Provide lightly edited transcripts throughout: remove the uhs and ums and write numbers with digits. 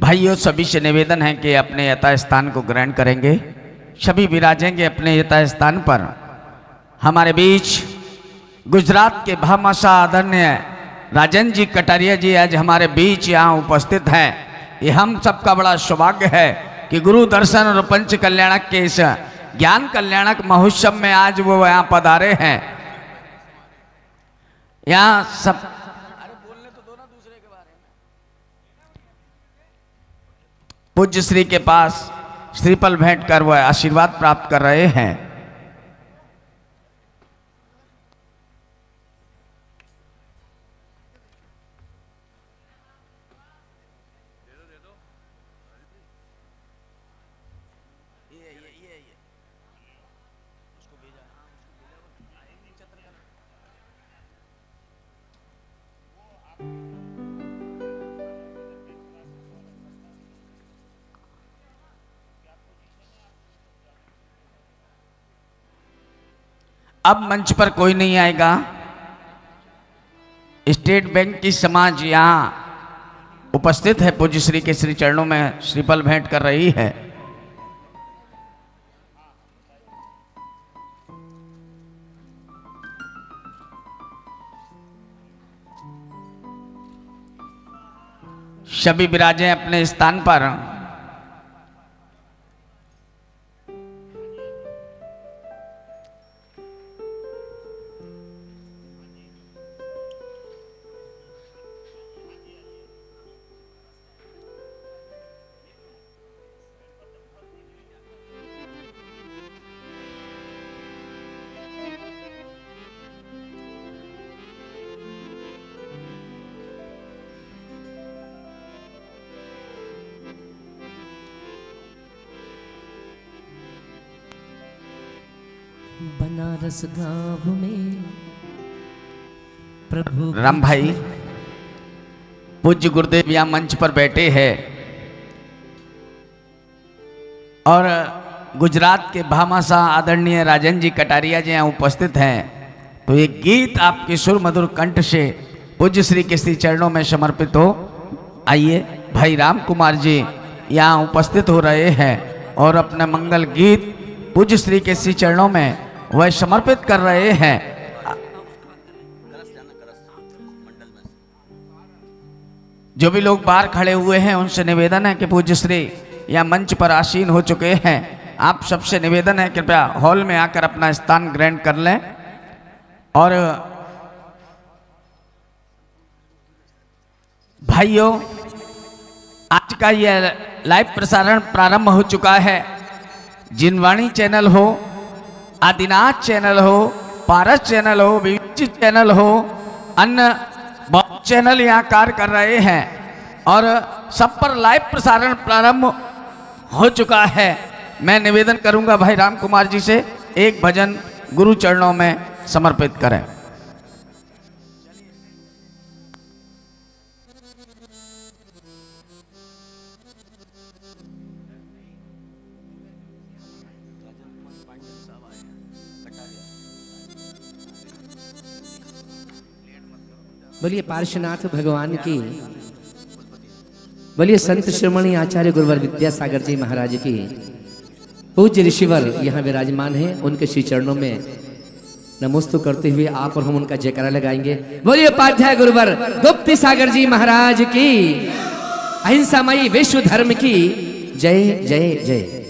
भाइयों सभी से निवेदन है कि अपने यथा स्थान को ग्रहण करेंगे। सभी विराजेंगे अपने यथा स्थान पर। हमारे बीच गुजरात के भामाशाह आदरणीय राजन जी कटारिया जी आज हमारे बीच यहाँ उपस्थित हैं। ये हम सबका बड़ा सौभाग्य है कि गुरु दर्शन और पंच कल्याणक के इस ज्ञान कल्याणक महोत्सव में आज वो यहाँ पधारे हैं। यहाँ सब बोलने तो दो ना दूसरे के बारे में। पूज्य श्री के पास श्रीफल भेंट कर वह आशीर्वाद प्राप्त कर रहे हैं। अब मंच पर कोई नहीं आएगा। स्टेट बैंक की समाज यहाँ उपस्थित है। पूज्य श्री के श्री चरणों में श्रीफल भेंट कर रही है। सभी विराजे अपने स्थान पर। बनारस गांव में प्रभु राम भाई पूज्य गुरुदेव यहाँ मंच पर बैठे हैं और गुजरात के भामाशाह आदरणीय राजन जी कटारिया जी यहाँ उपस्थित हैं। तो ये गीत आपके सुर मधुर कंठ से पूज्य श्री के श्री चरणों में समर्पित हो। आइए भाई राम कुमार जी यहाँ उपस्थित हो रहे हैं और अपना मंगल गीत पूज्य श्री के श्री चरणों में वह समर्पित कर रहे हैं। जो भी लोग बाहर खड़े हुए हैं उनसे निवेदन है कि पूज्य श्री या मंच पर आसीन हो चुके हैं। आप सबसे निवेदन है कृपया हॉल में आकर अपना स्थान ग्रहण कर लें। और भाइयों आज का यह लाइव प्रसारण प्रारंभ हो चुका है। जिनवाणी चैनल हो, आदिनाथ चैनल हो, पारस चैनल हो, विविध चैनल हो, अन्य बहुत चैनल यहाँ कार्य कर रहे हैं और सब पर लाइव प्रसारण प्रारंभ हो चुका है। मैं निवेदन करूंगा भाई राम कुमार जी से एक भजन गुरु चरणों में समर्पित करें। बोलिए पार्श्वनाथ भगवान की, बोलिए संत श्रोमणी आचार्य गुरुवर विद्यासागर जी महाराज की। पूज्य ऋषिवर यहाँ विराजमान हैं, उनके श्री चरणों में नमोस्तु करते हुए आप और हम उनका जयकारा लगाएंगे। बोलिए उपाध्याय गुरुवर गुप्त सागर जी महाराज की, अहिंसामयी विश्व धर्म की जय जय जय।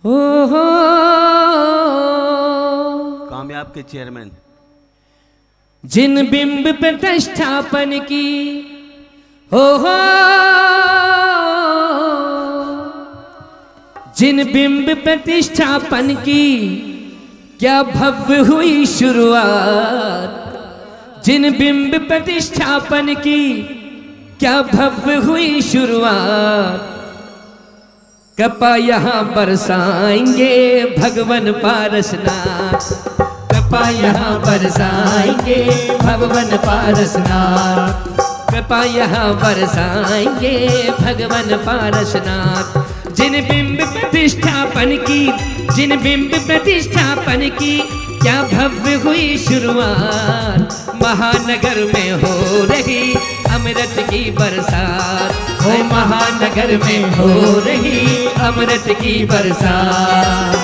ओहो कामयाब के चेयरमैन जिन बिंब प्रतिष्ठापन की, ओहो जिन बिंब प्रतिष्ठापन की क्या भव्य हुई शुरुआत। जिन बिंब प्रतिष्ठापन की क्या भव्य हुई शुरुआत। कृपा यहाँ बरसाएंगे भगवन पारसनाथ। कृपा यहाँ बरसाएंगे भगवन पारसनाथ। कृपा यहाँ बरसाएंगे भगवन पारसनाथ। जिन बिंब प्रतिष्ठापन की, जिन बिंब प्रतिष्ठापन की क्या भव्य हुई शुरुआत, महानगर में हो रही अमृत की बरसात। ओ महानगर में हो रही अमृत की बरसात।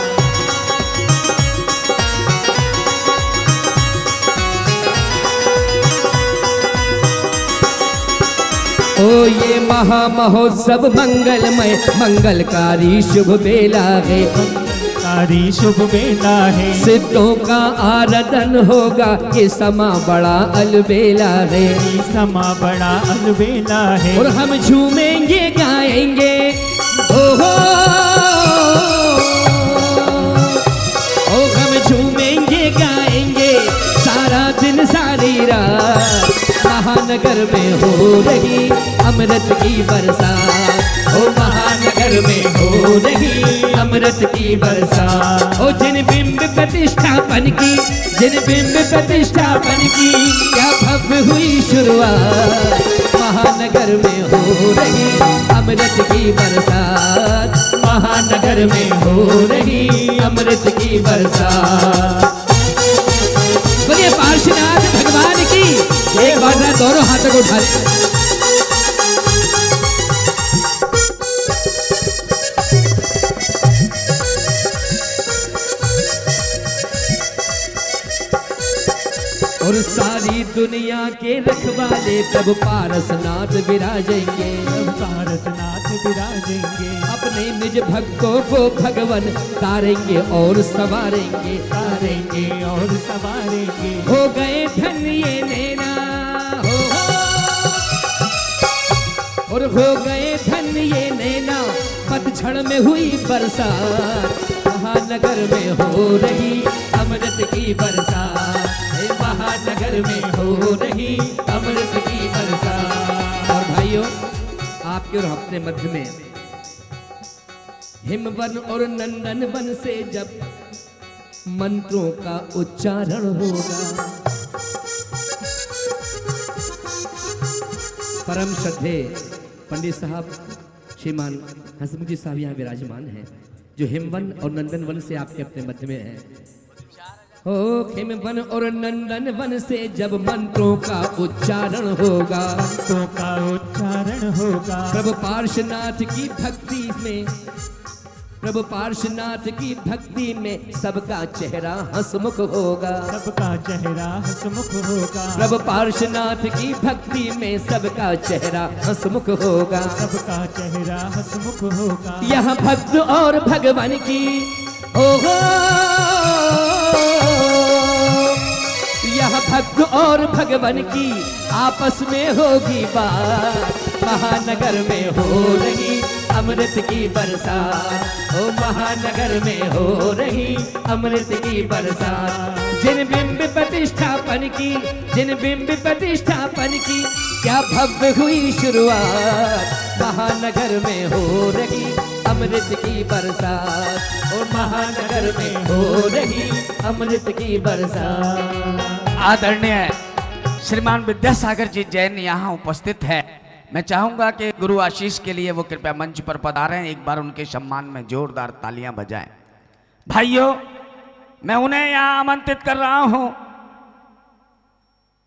ओ ये महा महोत्सव मंगलमय, मंगलकारी शुभ बेला है, कारी शुभ बेला है। सिद्धों का आराधन होगा, ये समा बड़ा अलबेला है, ये समा बड़ा अलबेला है। और हम झूमेंगे गाएंगे ओहो, ओ हम झूमेंगे गाएंगे सारा दिन सारी रात। महानगर में हो रही अमृत की बरसात। ओ महानगर में हो रही अमृत की बरसात। ओ जिन बिंब प्रतिष्ठापन की, जिन बिंब प्रतिष्ठापन की क्या भव्य हुई शुरुआत। महानगर में हो रही अमृत की बरसात। महानगर में हो रही अमृत की बरसात। बोलिए पार्श्वनाथ भगवान की। एक बार दोनों हाथों को उठा और सारी दुनिया के रखवाले प्रभु पारसनाथ विराजेंगे। पारसनाथ विराजेंगे, अपने निज भक्तों को भगवन तारेंगे और सवारेंगे, तारेंगे और सवारेंगे। हो गए धन्य ये नैना और हो गए धन्य ये नैना, पतझड़ में हुई बरसात। महानगर में हो रही अमृत की बरसात। महानगर में हो रही अमृत की बरसात। और भाइयों, आपके और अपने मध्य में हिमवन और नंदन वन से जब मंत्रों का उच्चारण होगा, परम श्रद्धे पंडित साहब श्रीमान हसमुख जी साहब यहाँ विराजमान हैं, जो हिमवन और नंदन वन से आपके अपने मध्य में है। ओ हिमवन और नंदन वन से जब मंत्रों का उच्चारण होगा, मंत्रों का उच्चारण होगा। प्रभु पार्श्वनाथ की भक्ति में, प्रभु पार्श्वनाथ की भक्ति में सबका चेहरा हंसमुख होगा। सबका चेहरा हंसमुख होगा। प्रभु पार्श्वनाथ की भक्ति में सबका चेहरा हंसमुख होगा। सबका चेहरा हंसमुख होगा। यह भक्त और भगवान की ओहो, यह भक्त और भगवान की आपस में होगी बात। महानगर में हो रही अमृत की बरसात। ओ महानगर में हो रही अमृत की बरसात। जिन बिंब प्रतिष्ठापन की, जिन बिंब प्रतिष्ठापन की क्या भव्य हुई शुरुआत। महानगर में हो रही अमृत की बरसात। और महानगर में हो रही अमृत की बरसात। आदरणीय श्रीमान विद्यासागर जी जैन यहाँ उपस्थित है। मैं चाहूंगा कि गुरु आशीष के लिए वो कृपया मंच पर पधारें। एक बार उनके सम्मान में जोरदार तालियां बजाएं। भाइयों, मैं उन्हें यहाँ आमंत्रित कर रहा हूं,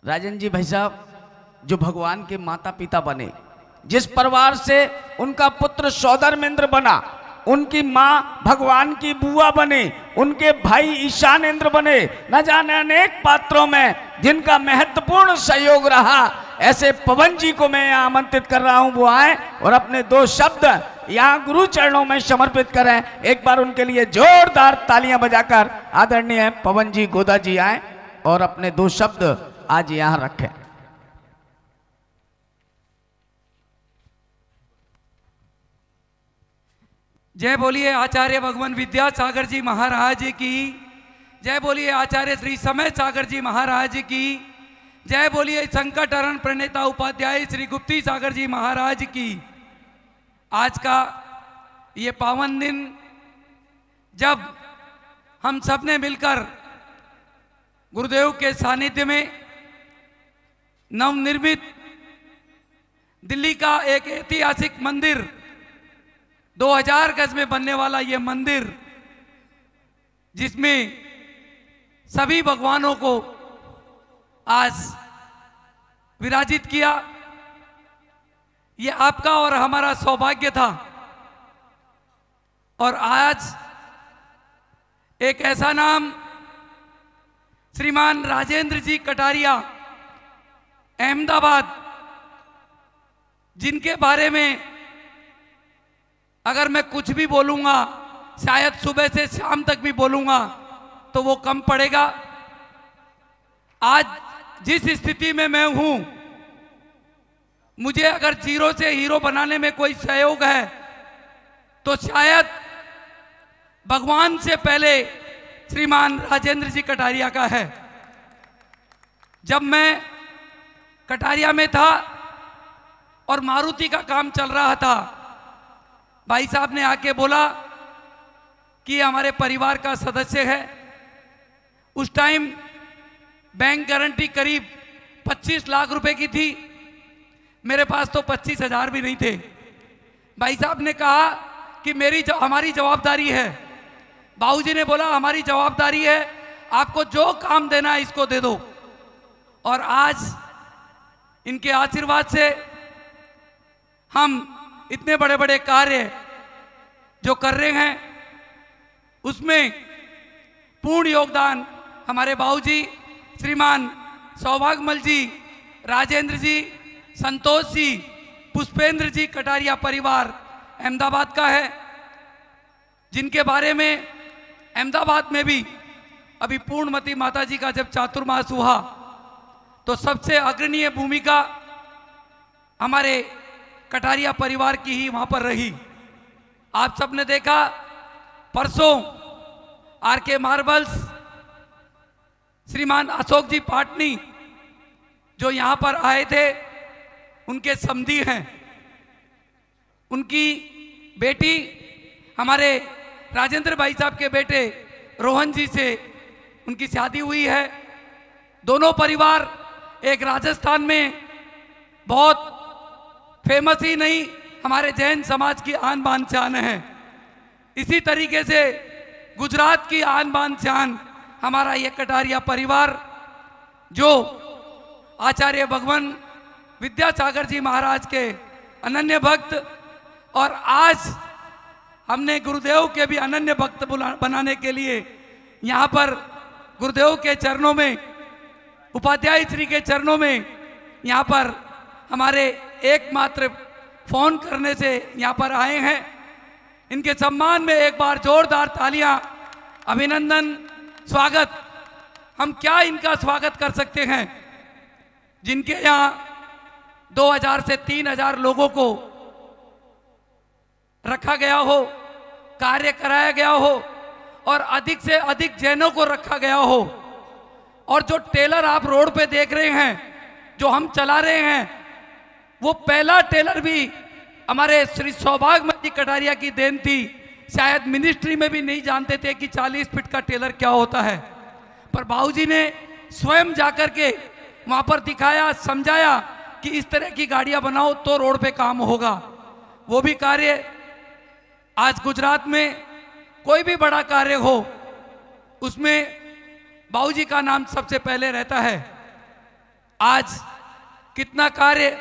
राजन जी भाई साहब, जो भगवान के माता पिता बने, जिस परिवार से उनका पुत्र सौदरमेंद्र बना, उनकी माँ भगवान की बुआ बने, उनके भाई ईशानेंद्र बने, न जाने अनेक पात्रों में जिनका महत्वपूर्ण सहयोग रहा, ऐसे पवन जी को मैं यहाँ आमंत्रित कर रहा हूँ। वो आए और अपने दो शब्द यहाँ गुरु चरणों में समर्पित करें। एक बार उनके लिए जोरदार तालियां बजाकर आदरणीय पवन जी गोदा जी आए और अपने दो शब्द आज यहाँ रखें। जय बोलिए आचार्य भगवान विद्यासागर जी महाराज की। जय बोलिए आचार्य श्री समय सागर जी महाराज की। जय बोलिए संकट हरण प्रणेता उपाध्याय श्री गुप्ती सागर जी महाराज की। आज का ये पावन दिन जब हम सब ने मिलकर गुरुदेव के सानिध्य में नवनिर्मित दिल्ली का एक ऐतिहासिक मंदिर, 2000 गज में बनने वाला ये मंदिर, जिसमें सभी भगवानों को आज विराजित किया। ये आपका और हमारा सौभाग्य था। और आज एक ऐसा नाम श्रीमान राजेंद्र जी कटारिया, अहमदाबाद, जिनके बारे में अगर मैं कुछ भी बोलूंगा, शायद सुबह से शाम तक भी बोलूंगा तो वो कम पड़ेगा। आज जिस स्थिति में मैं हूं, मुझे अगर जीरो से हीरो बनाने में कोई सहयोग है तो शायद भगवान से पहले श्रीमान राजेंद्र जी कटारिया का है। जब मैं कटारिया में था और मारुति का काम चल रहा था, भाई साहब ने आके बोला कि हमारे परिवार का सदस्य है। उस टाइम बैंक गारंटी करीब 25 लाख रुपए की थी। मेरे पास तो 25,000 भी नहीं थे। भाई साहब ने कहा कि हमारी जवाबदारी है। बाबूजी ने बोला हमारी जवाबदारी है, आपको जो काम देना है इसको दे दो। और आज इनके आशीर्वाद से हम इतने बड़े बड़े कार्य जो कर रहे हैं, उसमें पूर्ण योगदान हमारे बाबूजी श्रीमान सौभाग्यमल जी, राजेंद्र जी, संतोष जी, पुष्पेंद्र जी कटारिया परिवार अहमदाबाद का है, जिनके बारे में अहमदाबाद में भी अभी पूर्णमती माता जी का जब चातुर्मास हुआ तो सबसे अग्रणीय भूमिका हमारे कटारिया परिवार की ही वहां पर रही। आप सबने देखा परसों आरके मार्बल्स, श्रीमान अशोक जी पाटनी जो यहां पर आए थे, उनके समधी हैं। उनकी बेटी हमारे राजेंद्र भाई साहब के बेटे रोहन जी से उनकी शादी हुई है। दोनों परिवार एक राजस्थान में बहुत फेमस ही नहीं, हमारे जैन समाज की आन बान शान है। इसी तरीके से गुजरात की आन बान शान हमारा ये कटारिया परिवार, जो आचार्य भगवान विद्यासागर जी महाराज के अनन्य भक्त, और आज हमने गुरुदेव के भी अनन्य भक्त बनाने के लिए यहाँ पर गुरुदेव के चरणों में, उपाध्याय श्री के चरणों में यहाँ पर हमारे एकमात्र फोन करने से यहाँ पर आए हैं। इनके सम्मान में एक बार जोरदार तालियां, अभिनंदन, स्वागत। हम क्या इनका स्वागत कर सकते हैं, जिनके यहाँ 2000 से 3000 लोगों को रखा गया हो, कार्य कराया गया हो, और अधिक से अधिक जैनों को रखा गया हो। और जो टेलर आप रोड पे देख रहे हैं, जो हम चला रहे हैं, वो पहला टेलर भी हमारे श्री सौभाग्यमल जी कटारिया की देन थी। शायद मिनिस्ट्री में भी नहीं जानते थे कि 40 फीट का टेलर क्या होता है, पर बाबूजी ने स्वयं जाकर के वहां पर दिखाया, समझाया कि इस तरह की गाड़ियां बनाओ तो रोड पे काम होगा। वो भी कार्य आज गुजरात में कोई भी बड़ा कार्य हो, उसमें बाबूजी का नाम सबसे पहले रहता है। आज कितना कार्य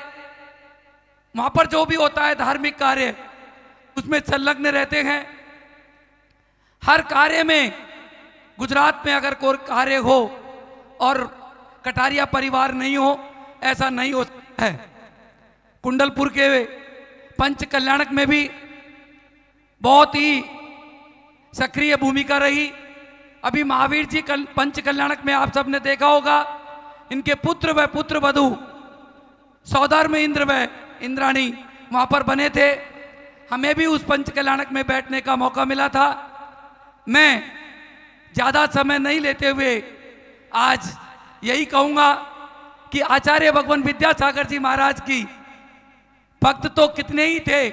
वहां पर जो भी होता है, धार्मिक कार्य, उसमें संलग्न रहते हैं। हर कार्य में गुजरात में अगर कोई कार्य हो और कटारिया परिवार नहीं हो, ऐसा नहीं हो सकता है। कुंडलपुर के पंच कल्याणक में भी बहुत ही सक्रिय भूमिका रही। अभी महावीर जी पंच कल्याणक में आप सबने देखा होगा, इनके पुत्र व पुत्र वधू सौधर्म इंद्र व इंद्राणी वहां पर बने थे। हमें भी उस पंच कल्याणक में बैठने का मौका मिला था। मैं ज्यादा समय नहीं लेते हुए आज यही कहूंगा कि आचार्य भगवान विद्यासागर जी महाराज की भक्त तो कितने ही थे।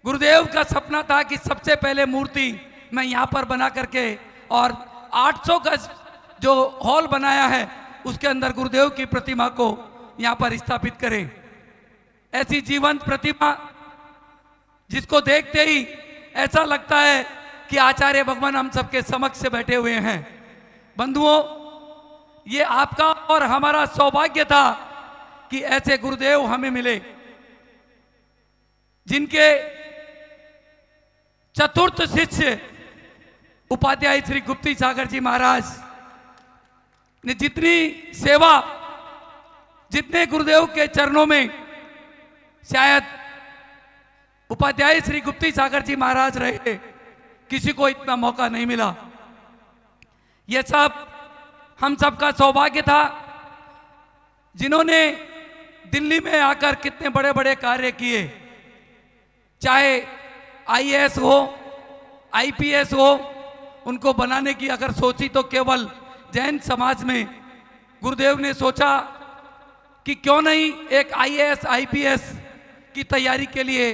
गुरुदेव का सपना था कि सबसे पहले मूर्ति मैं यहाँ पर बना करके, और 800 गज जो हॉल बनाया है उसके अंदर गुरुदेव की प्रतिमा को यहाँ पर स्थापित करें। ऐसी जीवंत प्रतिमा जिसको देखते ही ऐसा लगता है कि आचार्य भगवान हम सबके समक्ष बैठे हुए हैं। बंधुओं, ये आपका और हमारा सौभाग्य था कि ऐसे गुरुदेव हमें मिले, जिनके चतुर्थ शिष्य उपाध्याय श्री गुप्ती सागर जी महाराज ने जितनी सेवा, जितने गुरुदेव के चरणों में शायद उपाध्याय श्री गुप्ती सागर जी महाराज रहे, किसी को इतना मौका नहीं मिला। यह सब हम सबका सौभाग्य था, जिन्होंने दिल्ली में आकर कितने बड़े बड़े कार्य किए, चाहे आईएएस हो, आईपीएस हो, उनको बनाने की अगर सोची तो केवल जैन समाज में गुरुदेव ने सोचा कि क्यों नहीं एक आईएएस आईपीएस की तैयारी के लिए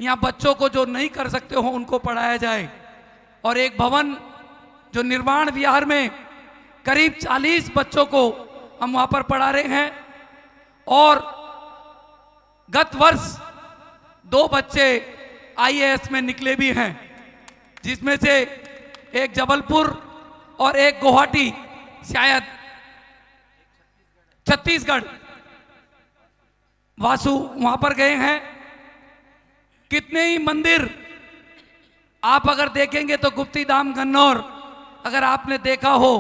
यहाँ बच्चों को जो नहीं कर सकते हो उनको पढ़ाया जाए। और एक भवन जो निर्माण विहार में करीब 40 बच्चों को हम वहाँ पर पढ़ा रहे हैं, और गत वर्ष 2 बच्चे आईएएस में निकले भी हैं, जिसमें से एक जबलपुर और एक गुवाहाटी, शायद छत्तीसगढ़, वासु वहां पर गए हैं। कितने ही मंदिर आप अगर देखेंगे तो गुप्ती धाम गन्नौर अगर आपने देखा हो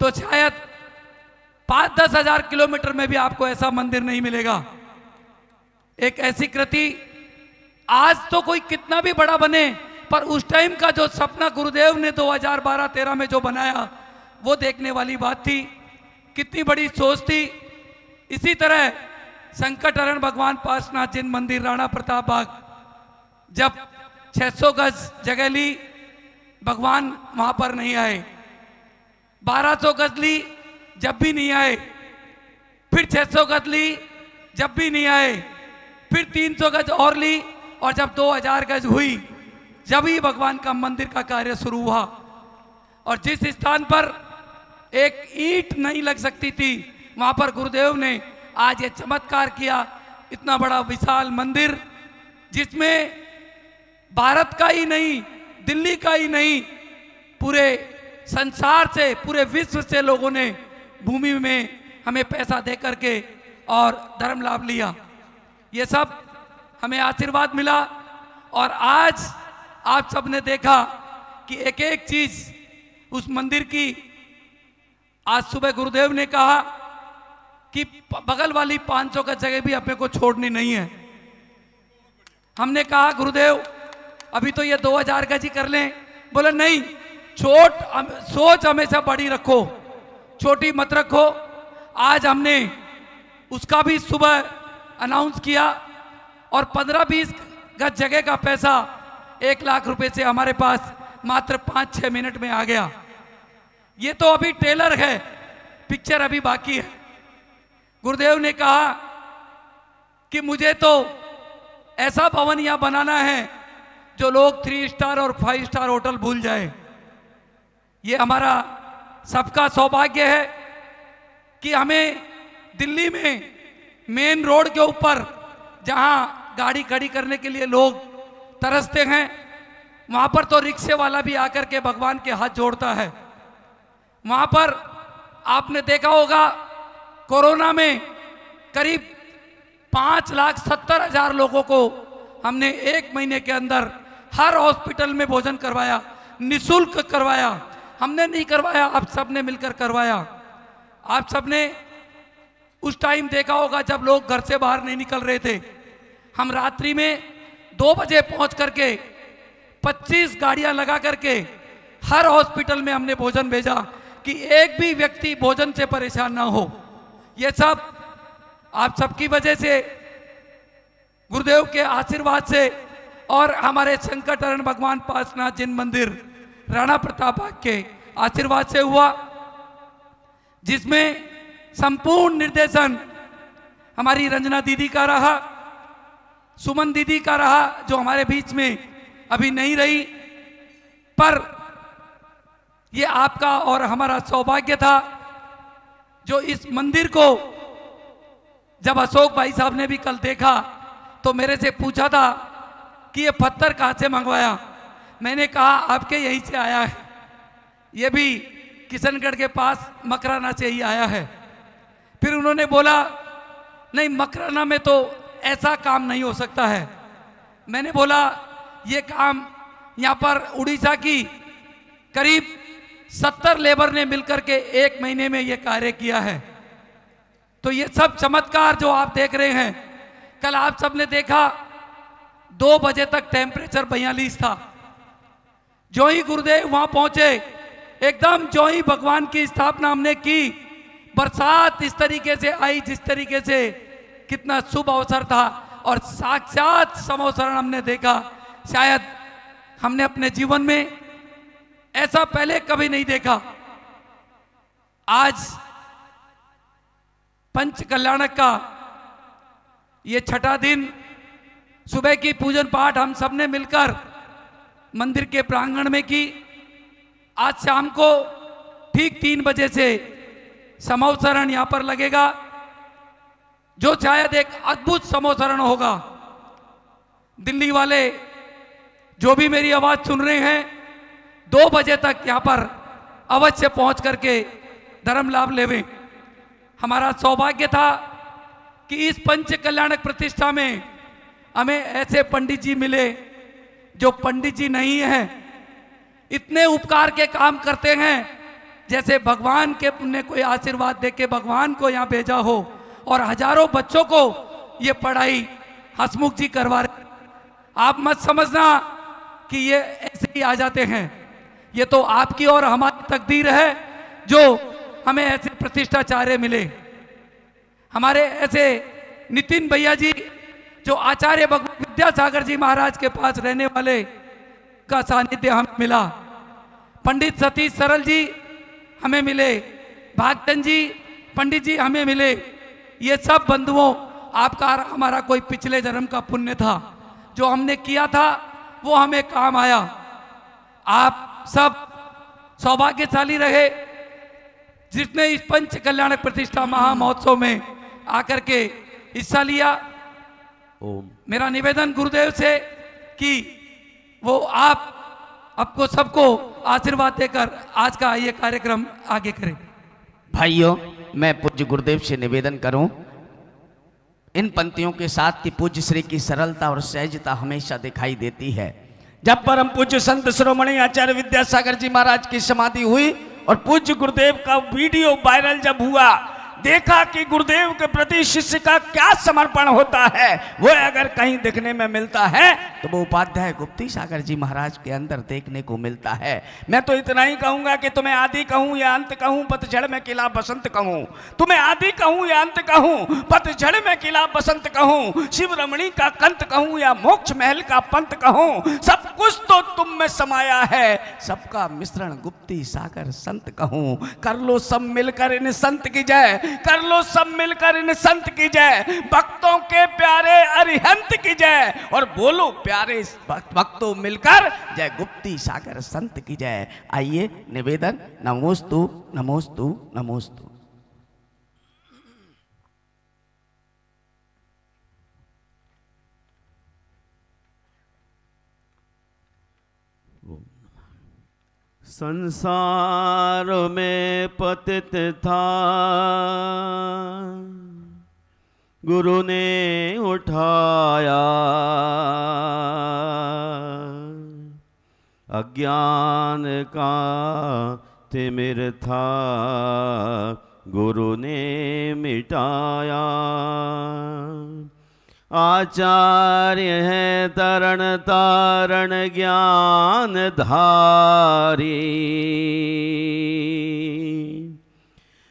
तो शायद 5-10 हजार किलोमीटर में भी आपको ऐसा मंदिर नहीं मिलेगा। एक ऐसी कृति, आज तो कोई कितना भी बड़ा बने, पर उस टाइम का जो सपना गुरुदेव ने 2012-13 में जो बनाया, वो देखने वाली बात थी। कितनी बड़ी सोच थी। इसी तरह संकटहरण भगवान पार्श्वनाथ जिन मंदिर राणा प्रताप बाग, जब 600 गज जगह ली, भगवान वहां पर नहीं आए। 1200 गज ली, जब भी नहीं आए। फिर 600 गज ली, जब भी नहीं आए। फिर 300 गज और ली, और जब 2000 गज हुई, जब ही भगवान का मंदिर का कार्य शुरू हुआ। और जिस स्थान पर एक ईंट नहीं लग सकती थी, वहां पर गुरुदेव ने आज ये चमत्कार किया। इतना बड़ा विशाल मंदिर, जिसमें भारत का ही नहीं, दिल्ली का ही नहीं, पूरे संसार से, पूरे विश्व से लोगों ने भूमि में हमें पैसा दे करके और धर्म लाभ लिया। ये सब हमें आशीर्वाद मिला। और आज आप सबने देखा कि एक एक चीज उस मंदिर की, आज सुबह गुरुदेव ने कहा कि बगल वाली 500 का जगह भी अपने को छोड़नी नहीं है। हमने कहा गुरुदेव अभी तो ये 2000 गज ही कर लें। बोले नहीं, सोच हमेशा बड़ी रखो, छोटी मत रखो। आज हमने उसका भी सुबह अनाउंस किया, और 15-20 गज जगह का पैसा 1 लाख रुपए से हमारे पास मात्र 5-6 मिनट में आ गया। ये तो अभी ट्रेलर है, पिक्चर अभी बाकी है। गुरुदेव ने कहा कि मुझे तो ऐसा भवन यहां बनाना है जो लोग 3 स्टार और 5 स्टार होटल भूल जाए। ये हमारा सबका सौभाग्य है कि हमें दिल्ली में मेन रोड के ऊपर, जहां गाड़ी खड़ी करने के लिए लोग तरसते हैं, वहां पर तो रिक्शे वाला भी आकर के भगवान के हाथ जोड़ता है। वहां पर आपने देखा होगा, कोरोना में करीब 5,70,000 लोगों को हमने 1 महीने के अंदर हर हॉस्पिटल में भोजन करवाया, निःशुल्क करवाया। हमने नहीं करवाया, आप सबने मिलकर करवाया। आप सबने उस टाइम देखा होगा जब लोग घर से बाहर नहीं निकल रहे थे, हम रात्रि में 2 बजे पहुंच करके 25 गाड़ियां लगा करके हर हॉस्पिटल में हमने भोजन भेजा कि एक भी व्यक्ति भोजन से परेशान ना हो। ये सब आप सबकी वजह से, गुरुदेव के आशीर्वाद से, और हमारे संकटहरण भगवान पार्श्वनाथ जिन मंदिर राणा प्रताप बाग के आशीर्वाद से हुआ, जिसमें संपूर्ण निर्देशन हमारी रंजना दीदी का रहा, सुमन दीदी का रहा, जो हमारे बीच में अभी नहीं रही। पर ये आपका और हमारा सौभाग्य था, जो इस मंदिर को, जब अशोक भाई साहब ने भी कल देखा तो मेरे से पूछा था कि ये पत्थर कहाँ से मंगवाया। मैंने कहा आपके यहीं से आया है। ये भी किशनगढ़ के पास मकराना से ही आया है। फिर उन्होंने बोला नहीं, मकराना में तो ऐसा काम नहीं हो सकता है। मैंने बोला ये काम यहाँ पर उड़ीसा की करीब 70 लेबर ने मिलकर के 1 महीने में ये कार्य किया है। तो ये सब चमत्कार जो आप देख रहे हैं, कल आप सबने देखा 2 बजे तक टेम्परेचर 42 था। जो ही गुरुदेव वहां पहुंचे, एकदम जो ही भगवान की स्थापना हमने की, बरसात इस तरीके से आई जिस तरीके से, कितना शुभ अवसर था और साक्षात समोसरण हमने देखा। शायद हमने अपने जीवन में ऐसा पहले कभी नहीं देखा। आज पंच कल्याणक का ये 6ठा दिन, सुबह की पूजन पाठ हम सबने मिलकर मंदिर के प्रांगण में की। आज शाम को ठीक 3 बजे से समोसरण यहां पर लगेगा, जो शायद एक अद्भुत समोसरण होगा। दिल्ली वाले जो भी मेरी आवाज सुन रहे हैं, 2 बजे तक यहां पर अवश्य पहुंच करके धर्म लाभ लेवें। हमारा सौभाग्य था कि इस पंच कल्याणक प्रतिष्ठा में हमें ऐसे पंडित जी मिले जो पंडित जी नहीं हैं, इतने उपकार के काम करते हैं, जैसे भगवान के पुण्य कोई आशीर्वाद दे के भगवान को यहाँ भेजा हो। और हजारों बच्चों को ये पढ़ाई हसमुख जी करवा रहे। आप मत समझना कि ये ऐसे ही आ जाते हैं, ये तो आपकी और हमारी तकदीर है जो हमें ऐसे प्रतिष्ठाचार्य मिले। हमारे ऐसे नितिन भैया जी जो आचार्य भगवान विद्यासागर जी महाराज के पास रहने वाले का सानिध्य हमें मिला। पंडित सतीश सरल जी हमें मिले, भागचंद जी पंडित जी हमें मिले। ये सब बंधुओं, आपका हमारा कोई पिछले जन्म का पुण्य था, जो हमने किया था वो हमें काम आया। आप सब सौभाग्यशाली रहे जिसने इस पंच कल्याणक प्रतिष्ठा महोत्सव में आकर के हिस्सा लिया। मेरा निवेदन गुरुदेव से कि वो आपको सबको आशीर्वाद देकर आज का ये कार्यक्रम आगे करें। भाइयों, मैं पूज्य गुरुदेव से निवेदन करूं, इन पंक्तियों के साथ कि पूज्य श्री की सरलता और सहजता हमेशा दिखाई देती है। जब परम पूज्य संत शिरोमणि आचार्य विद्यासागर जी महाराज की समाधि हुई और पूज्य गुरुदेव का वीडियो वायरल जब हुआ, देखा कि गुरुदेव के प्रति शिष्य का क्या समर्पण होता है, वो अगर कहीं देखने में मिलता है तो वो उपाध्याय गुप्ती सागर जी महाराज के अंदर देखने को मिलता है। मैं तो इतना ही कहूंगा कि तुम्हें आदि कहूं या अंत कहूं, पतझड़ में किला बसंत कहूं। तुम्हें आदि कहूं या अंत कहूं, पतझड़ में किला बसंत कहूं, शिव रमणी का कंत कहूं या मोक्ष महल का पंत कहूं, सब कुछ तो तुम में समाया है, सबका मिश्रण गुप्ती सागर संत कहूं। कर लो सब मिलकर इन संत की जय, कर लो सब मिलकर इन संत की जय, भक्तों के प्यारे अरिहंत की जय, और बोलो प्यारे भक्तों मिलकर जय गुप्ती सागर संत की जय। आइए निवेदन, नमोस्तु नमोस्तु नमोस्तु। संसार में पतित था, गुरु ने उठाया, अज्ञान का तिमिर था, गुरु ने मिटाया। आचार्य है तरण तारण ज्ञान धारी,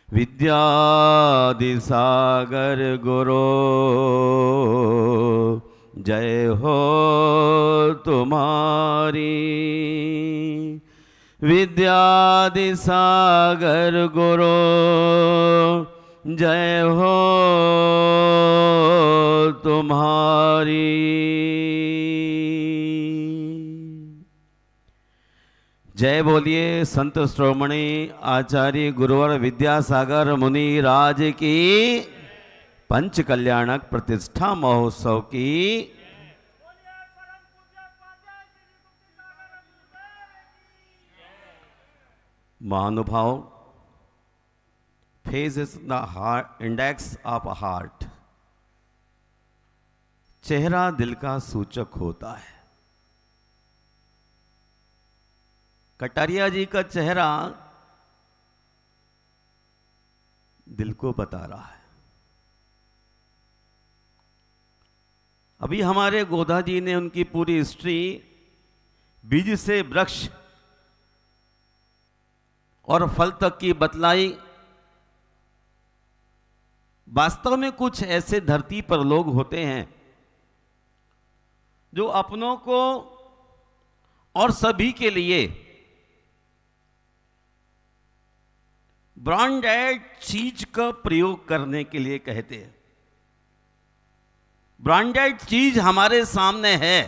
विद्यादि सागर गुरु जय हो तुम्हारी। विद्यादि सागर गुरु जय हो तुम्हारी। जय बोलिए संत श्रोमणी आचार्य गुरुवर विद्यासागर मुनि राज की पंच कल्याणक प्रतिष्ठा महोत्सव की। महानुभाव, face is the heart index of heart. चेहरा दिल का सूचक होता है। कटारिया जी का चेहरा दिल को बता रहा है। अभी हमारे गोधा जी ने उनकी पूरी हिस्ट्री बीज से वृक्ष और फल तक की बतलाई। वास्तव में कुछ ऐसे धरती पर लोग होते हैं जो अपनों को और सभी के लिए ब्रांडेड चीज का प्रयोग करने के लिए कहते हैं। ब्रांडेड चीज हमारे सामने है।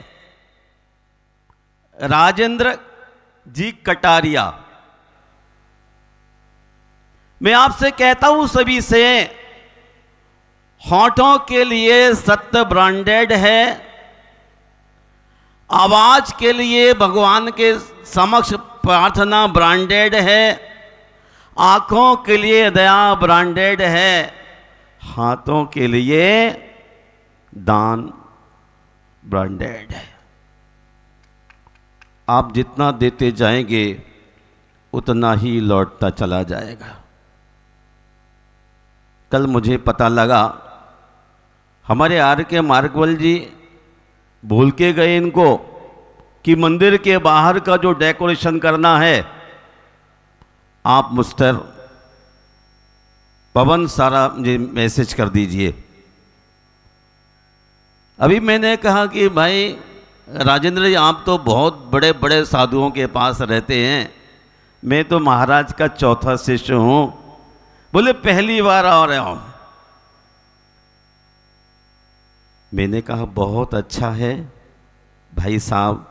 राजेंद्र जी कटारिया, मैं आपसे कहता हूं सभी से, होठों के लिए सत्य ब्रांडेड है, आवाज के लिए भगवान के समक्ष प्रार्थना ब्रांडेड है, आंखों के लिए दया ब्रांडेड है, हाथों के लिए दान ब्रांडेड है। आप जितना देते जाएंगे उतना ही लौटता चला जाएगा। कल मुझे पता लगा हमारे आर के मार्गवल जी भूल के गए इनको कि मंदिर के बाहर का जो डेकोरेशन करना है, आप मिस्टर पवन सारा मुझे मैसेज कर दीजिए। अभी मैंने कहा कि भाई राजेंद्र जी, आप तो बहुत बड़े बड़े साधुओं के पास रहते हैं, मैं तो महाराज का चौथा शिष्य हूं। बोले पहली बार आ रहा हूं। मैंने कहा बहुत अच्छा है भाई साहब,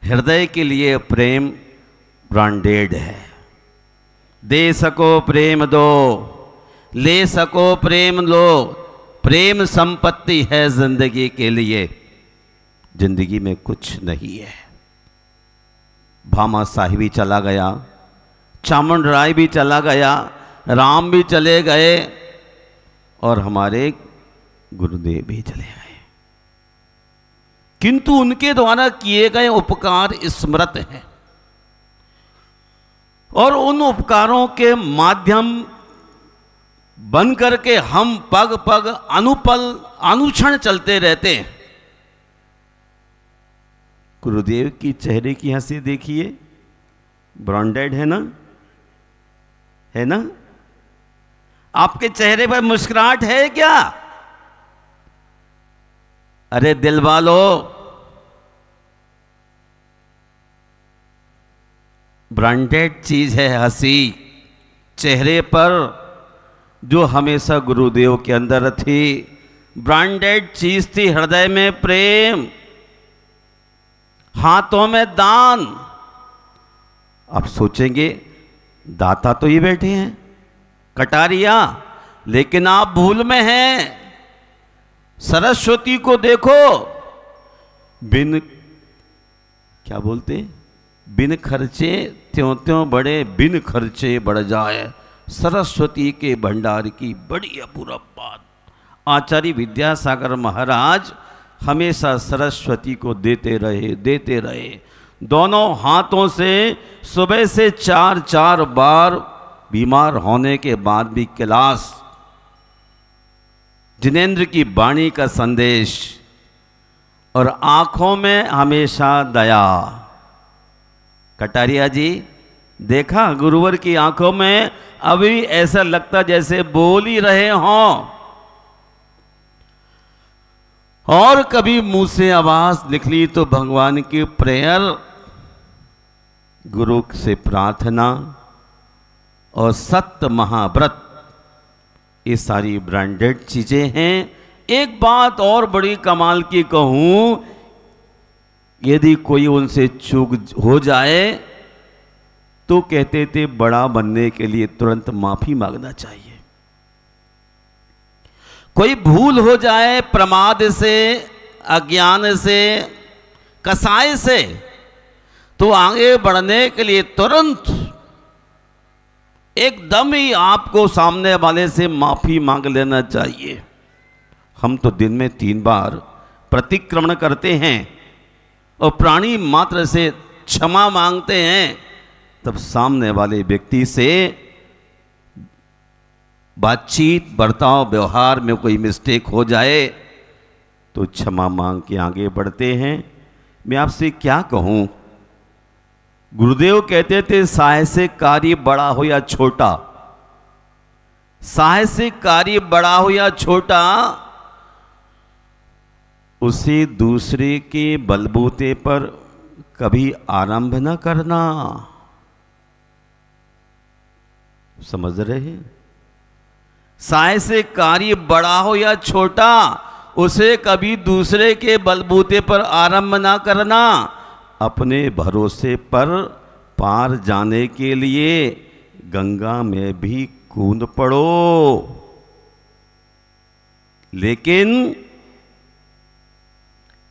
हृदय के लिए प्रेम ब्रांडेड है। दे सको प्रेम दो, ले सको प्रेम लो, प्रेम संपत्ति है जिंदगी के लिए। जिंदगी में कुछ नहीं है। भामा साहिब भी चला गया, चामुंड राय भी चला गया, राम भी चले गए और हमारे गुरुदेव भी चले गए, किंतु उनके द्वारा किए गए उपकार स्मृत हैं और उन उपकारों के माध्यम बन करके हम पग पग अनुपल अनुक्षण चलते रहते हैं। गुरुदेव की चेहरे की हंसी देखिए, ब्रांडेड है ना, है ना? आपके चेहरे पर मुस्कुराहट है क्या? अरे दिल वालों, ब्रांडेड चीज है हंसी। चेहरे पर जो हमेशा गुरुदेव के अंदर थी, ब्रांडेड चीज थी हृदय में प्रेम, हाथों में दान। आप सोचेंगे दाता तो ये बैठे हैं कटारिया, लेकिन आप भूल में हैं। सरस्वती को देखो, बिन क्या बोलते, बिन खर्चे त्यों त्यों बढ़े, बिन खर्चे बढ़ जाए। सरस्वती के भंडार की बड़ी अपूर्व बात। आचार्य विद्यासागर महाराज हमेशा सरस्वती को देते रहे, देते रहे। दोनों हाथों से सुबह से 4-4 बार बीमार होने के बाद भी कैलाश जिनेंद्र की वाणी का संदेश और आंखों में हमेशा दया। कटारिया जी देखा गुरुवर की आंखों में अभी ऐसा लगता जैसे बोल ही रहे हों, और कभी मुंह से आवाज निकली तो भगवान की प्रेयर, गुरु से प्रार्थना और सत्य महाव्रत, ये सारी ब्रांडेड चीजें हैं। एक बात और बड़ी कमाल की कहूं, यदि कोई उनसे चूक हो जाए तो कहते थे बड़ा बनने के लिए तुरंत माफी मांगना चाहिए। कोई भूल हो जाए प्रमाद से, अज्ञान से, कसाय से, तो आगे बढ़ने के लिए तुरंत एकदम ही आपको सामने वाले से माफी मांग लेना चाहिए। हम तो दिन में 3 बार प्रतिक्रमण करते हैं और प्राणी मात्र से क्षमा मांगते हैं, तब सामने वाले व्यक्ति से बातचीत बर्ताव व्यवहार में कोई मिस्टेक हो जाए तो क्षमा मांग के आगे बढ़ते हैं। मैं आपसे क्या कहूं, गुरुदेव कहते थे साहसिक कार्य बड़ा हो या छोटा, साहसिक कार्य बड़ा हो या छोटा, उसे दूसरे के बलबूते पर कभी आरंभ न करना। समझ रहे हैं? साहसिक कार्य बड़ा हो या छोटा, उसे कभी दूसरे के बलबूते पर आरंभ ना करना। अपने भरोसे पर पार जाने के लिए गंगा में भी कूद पड़ो, लेकिन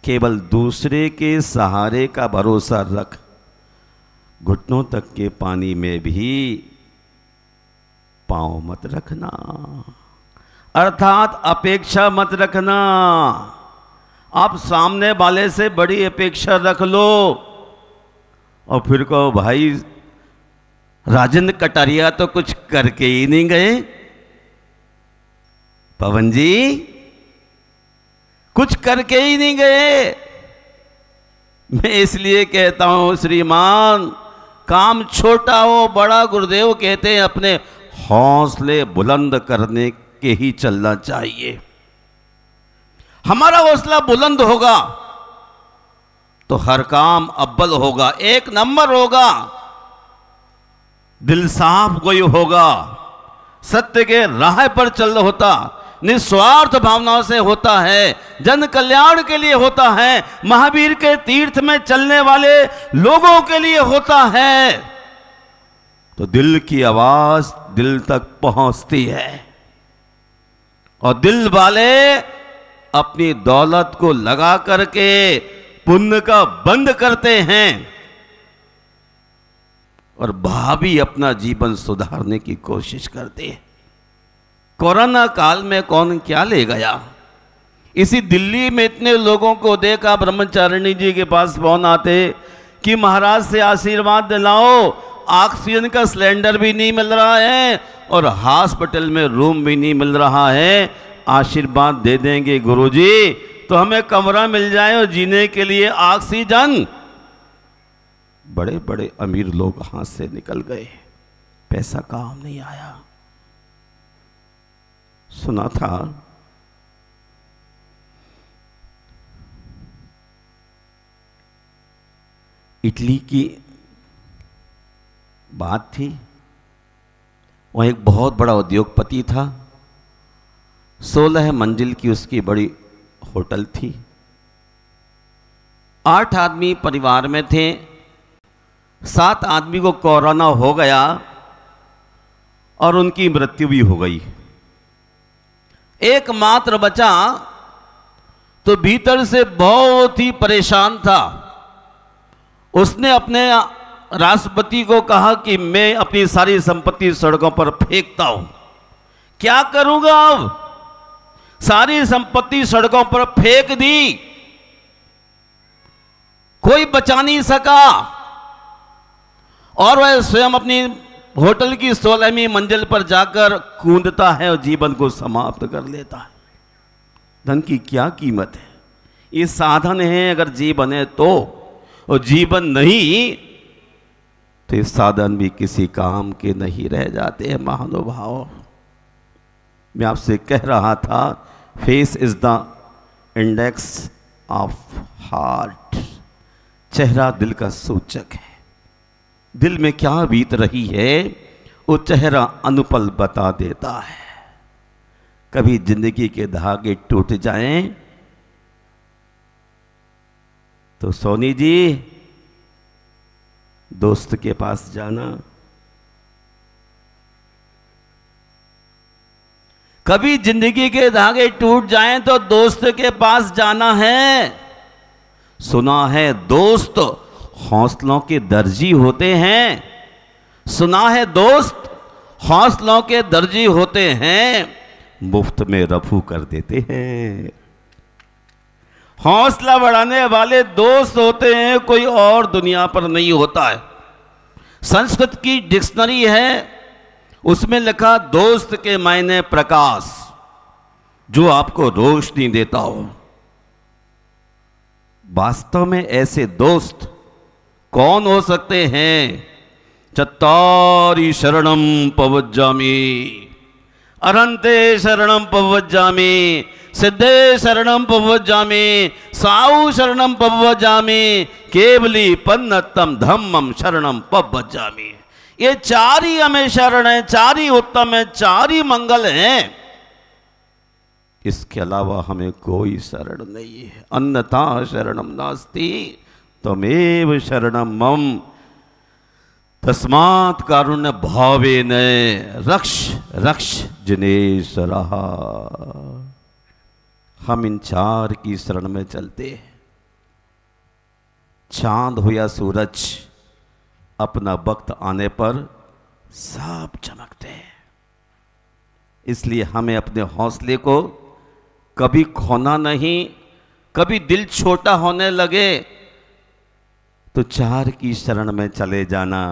केवल दूसरे के सहारे का भरोसा रख, घुटनों तक के पानी में भी पांव मत रखना, अर्थात अपेक्षा मत रखना। आप सामने वाले से बड़ी अपेक्षा रख लो और फिर कहो भाई राजेंद्र कटारिया तो कुछ करके ही नहीं गए, पवन जी कुछ करके ही नहीं गए। मैं इसलिए कहता हूं श्रीमान, काम छोटा हो बड़ा, गुरुदेव कहते हैं अपने हौसले बुलंद करने के ही चलना चाहिए। हमारा हौसला बुलंद होगा तो हर काम अव्वल होगा, 1 नंबर होगा, दिल साफ कोई होगा, सत्य के राह पर चल होता, निस्वार्थ भावनाओं से होता है, जन कल्याण के लिए होता है, महावीर के तीर्थ में चलने वाले लोगों के लिए होता है, तो दिल की आवाज दिल तक पहुंचती है। और दिल वाले अपनी दौलत को लगा करके पुण्य का बंद करते हैं और भावी अपना जीवन सुधारने की कोशिश करते हैं। कोरोना काल में कौन क्या ले गया, इसी दिल्ली में इतने लोगों को देखा, ब्रह्मचारिणी जी के पास फोन आते कि महाराज से आशीर्वाद दिलाओ, ऑक्सीजन का सिलेंडर भी नहीं मिल रहा है और हॉस्पिटल में रूम भी नहीं मिल रहा है, आशीर्वाद दे देंगे गुरुजी तो हमें कमरा मिल जाए और जीने के लिए ऑक्सीजन। बड़े बड़े अमीर लोग हाथ से निकल गए, पैसा काम नहीं आया। सुना था इटली की बात थी, वह एक बहुत बड़ा उद्योगपति था, 16 मंजिल की उसकी बड़ी होटल थी, 8 आदमी परिवार में थे, 7 आदमी को कोरोना हो गया और उनकी मृत्यु भी हो गई। एकमात्र बचा तो भीतर से बहुत ही परेशान था। उसने अपने राष्ट्रपति को कहा कि मैं अपनी सारी संपत्ति सड़कों पर फेंकता हूं, क्या करूंगा अब, सारी संपत्ति सड़कों पर फेंक दी, कोई बचा नहीं सका और वह स्वयं अपनी होटल की 16वीं मंजिल पर जाकर कूदता है और जीवन को समाप्त कर लेता है। धन की क्या कीमत है, ये साधन है अगर जीवन है तो, और जीवन नहीं तो ये साधन भी किसी काम के नहीं रह जाते हैं महानुभाव। मैं आपसे कह रहा था face is the index of heart, चेहरा दिल का सूचक है, दिल में क्या बीत रही है वो चेहरा अनुपल बता देता है। कभी जिंदगी के धागे टूट जाएं तो सोनी जी दोस्त के पास जाना, कभी जिंदगी के धागे टूट जाएं तो दोस्त के पास जाना है। सुना है दोस्त हौसलों के दर्जी होते हैं, सुना है दोस्त हौसलों के दर्जी होते हैं, मुफ्त में रफू कर देते हैं। हौसला बढ़ाने वाले दोस्त होते हैं, कोई और दुनिया पर नहीं होता है। संस्कृत की डिक्शनरी है, उसमें लिखा दोस्त के मायने प्रकाश, जो आपको रोशनी देता हो। वास्तव में ऐसे दोस्त कौन हो सकते हैं? चत्तारि शरणम पवज्जामि, अरंते शरणम पवज्जामि, सिद्धे शरणम पवज्जामि, साऊ शरणम पवज्जामि, केवली पन्नतम धम्मम शरणम पवज्जामि। ये चार ही हमें शरण है, चार ही उत्तम है, चार ही मंगल हैं। इसके अलावा हमें कोई शरण नहीं है। अन्यथा शरणम नास्ति त्वमेव शरणम मम, तस्मात् कारुण्य भावेन रक्ष रक्ष जिनेश्वरः। हम इन चार की शरण में चलते हैं। चांद हो या सूरज, अपना वक्त आने पर सब चमकते हैं। इसलिए हमें अपने हौसले को कभी खोना नहीं। कभी दिल छोटा होने लगे तो चार की शरण में चले जाना।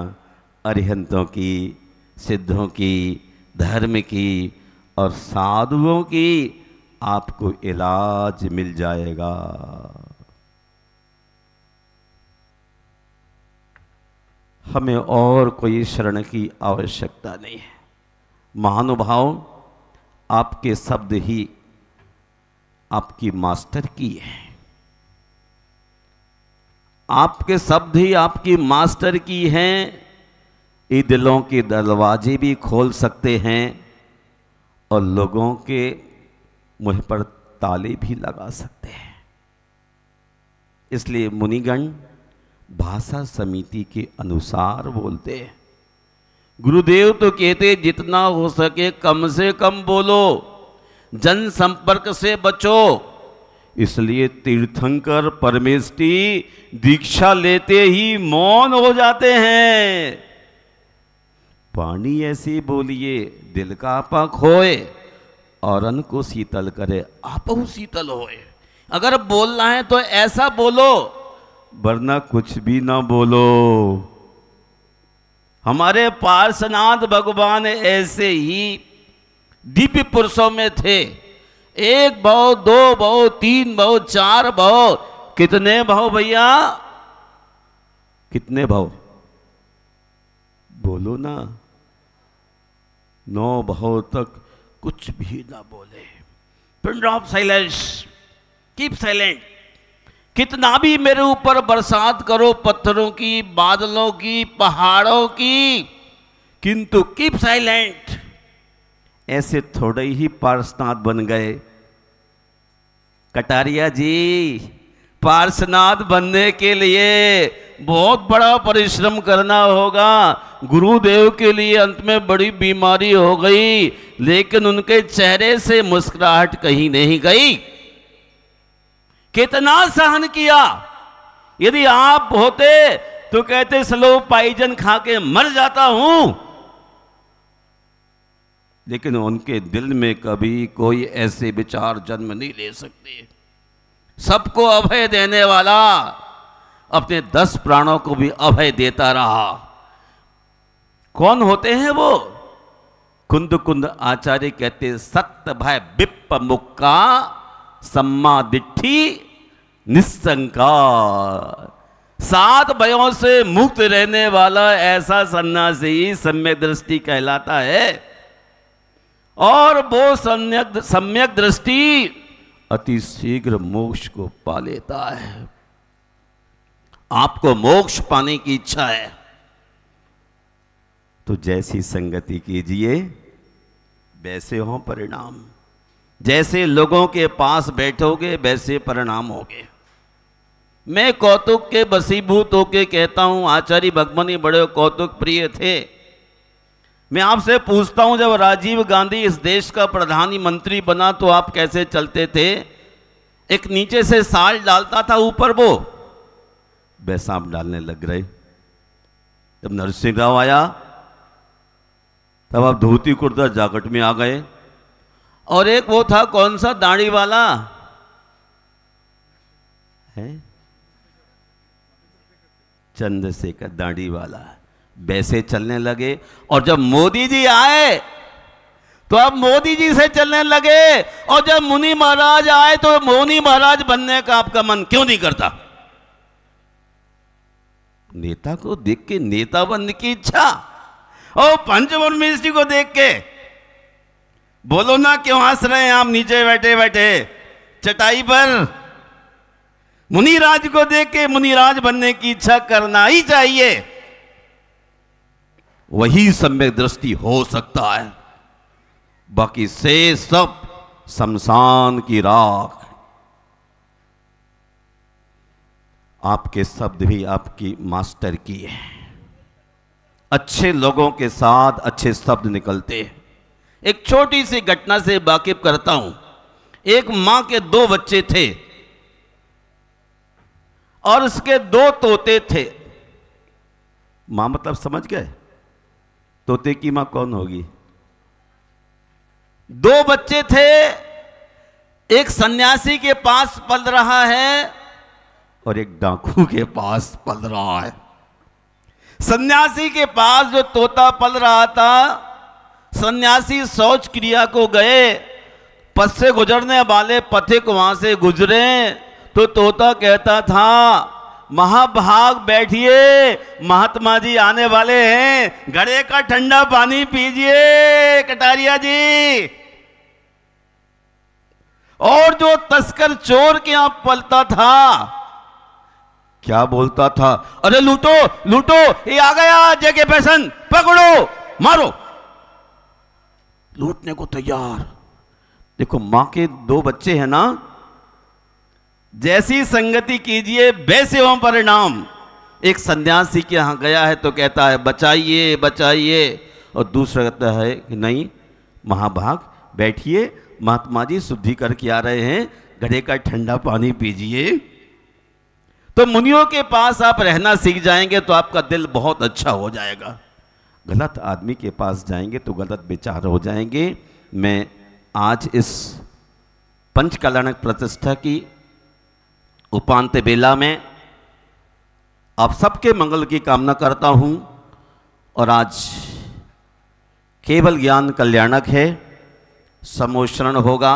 अरिहंतों की, सिद्धों की, धर्म की और साधुओं की आपको इलाज मिल जाएगा। हमें और कोई शरण की आवश्यकता नहीं है। महानुभाव, आपके शब्द ही आपकी मास्टर की है। आपके शब्द ही आपकी मास्टर की हैं। ये दिलों के दरवाजे भी खोल सकते हैं और लोगों के मुंह पर ताले भी लगा सकते हैं। इसलिए मुनिगण भाषा समिति के अनुसार बोलते हैं। गुरुदेव तो कहते जितना हो सके कम से कम बोलो, जन संपर्क से बचो। इसलिए तीर्थंकर परमेष्ठी दीक्षा लेते ही मौन हो जाते हैं। पानी ऐसे बोलिए दिल का आपा खोए, और अन्न को शीतल करे आपहु शीतल होए। अगर बोलना है तो ऐसा बोलो, वरना कुछ भी ना बोलो। हमारे पार्श्वनाथ भगवान ऐसे ही दिव्य पुरुषों में थे। एक भाव, दो भाव, तीन भाव, चार भाव। कितने भाव भैया? कितने भाव? बोलो ना। 9 भाव तक कुछ भी ना बोले। Pin of silence, keep silent. कितना भी मेरे ऊपर बरसात करो, पत्थरों की, बादलों की, पहाड़ों की, किंतु कीप साइलेंट। ऐसे थोड़े ही पार्श्वनाथ बन गए। कटारिया जी, पार्श्वनाथ बनने के लिए बहुत बड़ा परिश्रम करना होगा। गुरुदेव के लिए अंत में बड़ी बीमारी हो गई, लेकिन उनके चेहरे से मुस्कुराहट कहीं नहीं गई। कितना सहन किया। यदि आप होते तो कहते स्लो पाइजन खा के मर जाता हूं। लेकिन उनके दिल में कभी कोई ऐसे विचार जन्म नहीं ले सकते। सबको अभय देने वाला अपने 10 प्राणों को भी अभय देता रहा। कौन होते हैं वो? कुंद कुंद आचार्य कहते सत्य भय विप्प मुक्का सम्मा दिट्ठी निस्संका। 7 भयों से मुक्त रहने वाला ऐसा सन्यासी सम्यक दृष्टि कहलाता है। और वो सम्यक दृष्टि अति शीघ्र मोक्ष को पा लेता है। आपको मोक्ष पाने की इच्छा है तो जैसी संगति कीजिए वैसे हो परिणाम। जैसे लोगों के पास बैठोगे वैसे परिणाम होगे। मैं कौतुक के वशीभूत होके कहता हूं, आचार्य भगवान बड़े कौतुक प्रिय थे। मैं आपसे पूछता हूं, जब राजीव गांधी इस देश का प्रधानमंत्री बना तो आप कैसे चलते थे? एक नीचे से साल डालता था, ऊपर वो वैसा आप डालने लग रहे। जब नरसिंह राव आया तब आप धोती कुर्ता जैकेट में आ गए। और एक वो था कौन सा दाढ़ी वाला है, चंद्रशेखर दाढ़ी वाला, वैसे चलने लगे। और जब मोदी जी आए तो अब मोदी जी से चलने लगे, और जब मुनि महाराज आए तो मुनि महाराज बनने का आपका मन क्यों नहीं करता? नेता को देख के नेता बनने की इच्छा, और पंचवर्ण मिनिस्ट्री को देख के बोलो ना क्यों हंस रहे हैं आप नीचे बैठे बैठे चटाई पर? मुनिराज को देख के मुनिराज बनने की इच्छा करना ही चाहिए, वही सम्यक दृष्टि हो सकता है। बाकी से सब शमशान की राख। आपके शब्द भी आपकी मास्टर की है। अच्छे लोगों के साथ अच्छे शब्द निकलते हैं। एक छोटी सी घटना से वाकिफ करता हूं। एक मां के 2 बच्चे थे और उसके 2 तोते थे। मां मतलब समझ गए? तोते की मां कौन होगी? 2 बच्चे थे, एक सन्यासी के पास पल रहा है और एक डाकू के पास पल रहा है। सन्यासी के पास जो तोता पल रहा था, सन्यासी शौच क्रिया को गए, पथ से गुजरने वाले पथिक वहां से गुजरे तो तोता कहता था, महाभाग बैठिए, महात्मा जी आने वाले हैं, घड़े का ठंडा पानी पीजिए कटारिया जी। और जो तस्कर चोर के यहां पलता था क्या बोलता था? अरे लूटो लूटो, ये आ गया जेके पैसन, पकड़ो मारो। लूटने को तैयार। देखो मां के 2 बच्चे हैं ना, जैसी संगति कीजिए वैसे हो परिणाम। एक सन्यासी के यहां गया है तो कहता है बचाइए बचाइए, और दूसरा कहता है कि नहीं महाभाग बैठिए, महात्मा जी शुद्धि करके आ रहे हैं, घड़े का ठंडा पानी पीजिए। तो मुनियों के पास आप रहना सीख जाएंगे तो आपका दिल बहुत अच्छा हो जाएगा। गलत आदमी के पास जाएंगे तो गलत विचार हो जाएंगे। मैं आज इस पंचकल्याणक प्रतिष्ठा की उपांत्य बेला में आप सबके मंगल की कामना करता हूं। और आज केवल ज्ञान कल्याणक है, समोषण होगा,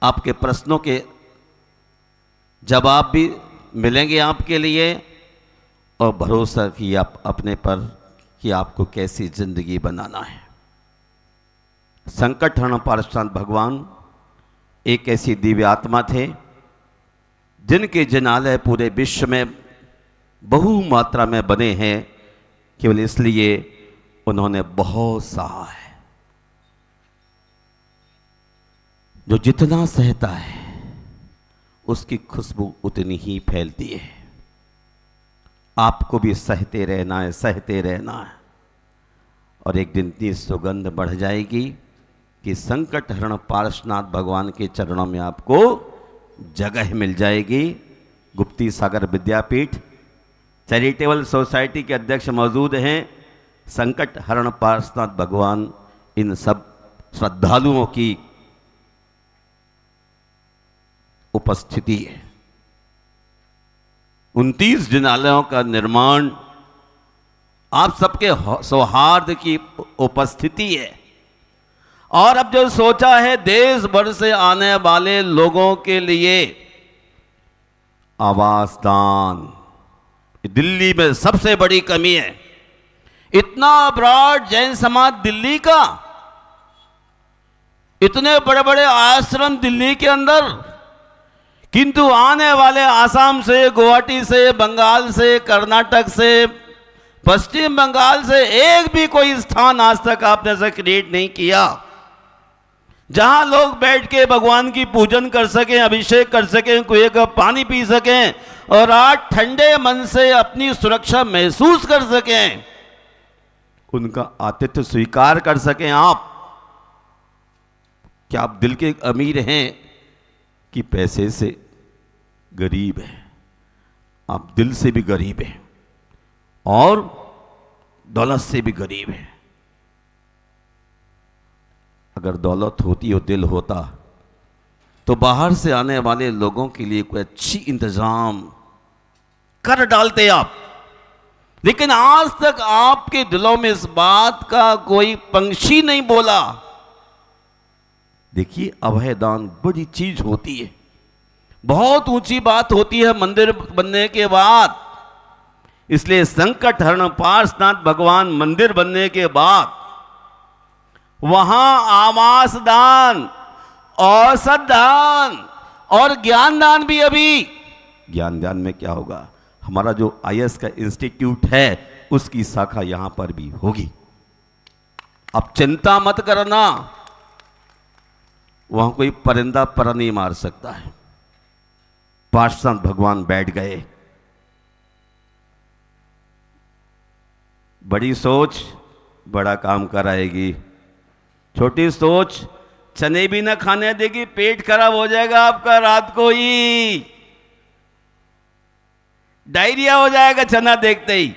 आपके प्रश्नों के जवाब भी मिलेंगे आपके लिए, और भरोसा कि आप अपने पर कि आपको कैसी जिंदगी बनाना है। संकट हरण पार्षद भगवान एक ऐसी दिव्य आत्मा थे जिनके जिनालय पूरे विश्व में बहु मात्रा में बने हैं, केवल इसलिए उन्होंने बहुत सहा है। जो जितना सहता है उसकी खुशबू उतनी ही फैलती है। आपको भी सहते रहना है, सहते रहना है, और एक दिन इतनी सुगंध बढ़ जाएगी कि संकट हरण पार्श्वनाथ भगवान के चरणों में आपको जगह मिल जाएगी। गुप्ती सागर विद्यापीठ चैरिटेबल सोसाइटी के अध्यक्ष मौजूद हैं। संकट हरण पार्श्वनाथ भगवान इन सब श्रद्धालुओं की उपस्थिति है। 29 जिनालयों का निर्माण आप सबके सौहार्द की उपस्थिति है। और अब जो सोचा है देश भर से आने वाले लोगों के लिए आवास दान, दिल्ली में सबसे बड़ी कमी है। इतना ब्रॉड जैन समाज दिल्ली का, इतने बड़े बड़े आश्रम दिल्ली के अंदर, किंतु आने वाले आसाम से, गुवाहाटी से, बंगाल से, कर्नाटक से, पश्चिम बंगाल से एक भी कोई स्थान आज तक आपने से क्रिएट नहीं किया जहां लोग बैठ के भगवान की पूजन कर सकें, अभिषेक कर सकें, कुएं का पानी पी सकें और आज ठंडे मन से अपनी सुरक्षा महसूस कर सकें, उनका आतिथ्य स्वीकार कर सकें। आप क्या आप दिल के अमीर हैं कि पैसे से गरीब हैं? आप दिल से भी गरीब हैं और दौलत से भी गरीब हैं। अगर दौलत होती और दिल होता तो बाहर से आने वाले लोगों के लिए कोई अच्छी इंतजाम कर डालते आप। लेकिन आज तक आपके दिलों में इस बात का कोई पंछी नहीं बोला। देखिए, अभय दान बड़ी चीज होती है, बहुत ऊंची बात होती है मंदिर बनने के बाद। इसलिए संकट हरण पार्श्वनाथ भगवान मंदिर बनने के बाद वहां आवास दान, औसत दान और ज्ञान दान भी। अभी ज्ञान दान में क्या होगा, हमारा जो IAS का इंस्टीट्यूट है उसकी शाखा यहां पर भी होगी। अब चिंता मत करना, वहां कोई परिंदा पर नहीं मार सकता है। पार्श्वनाथ भगवान बैठ गए। बड़ी सोच बड़ा काम कराएगी, छोटी सोच चने भी ना खाने देगी, पेट खराब हो जाएगा आपका, रात को ही डायरिया हो जाएगा चना देखते ही।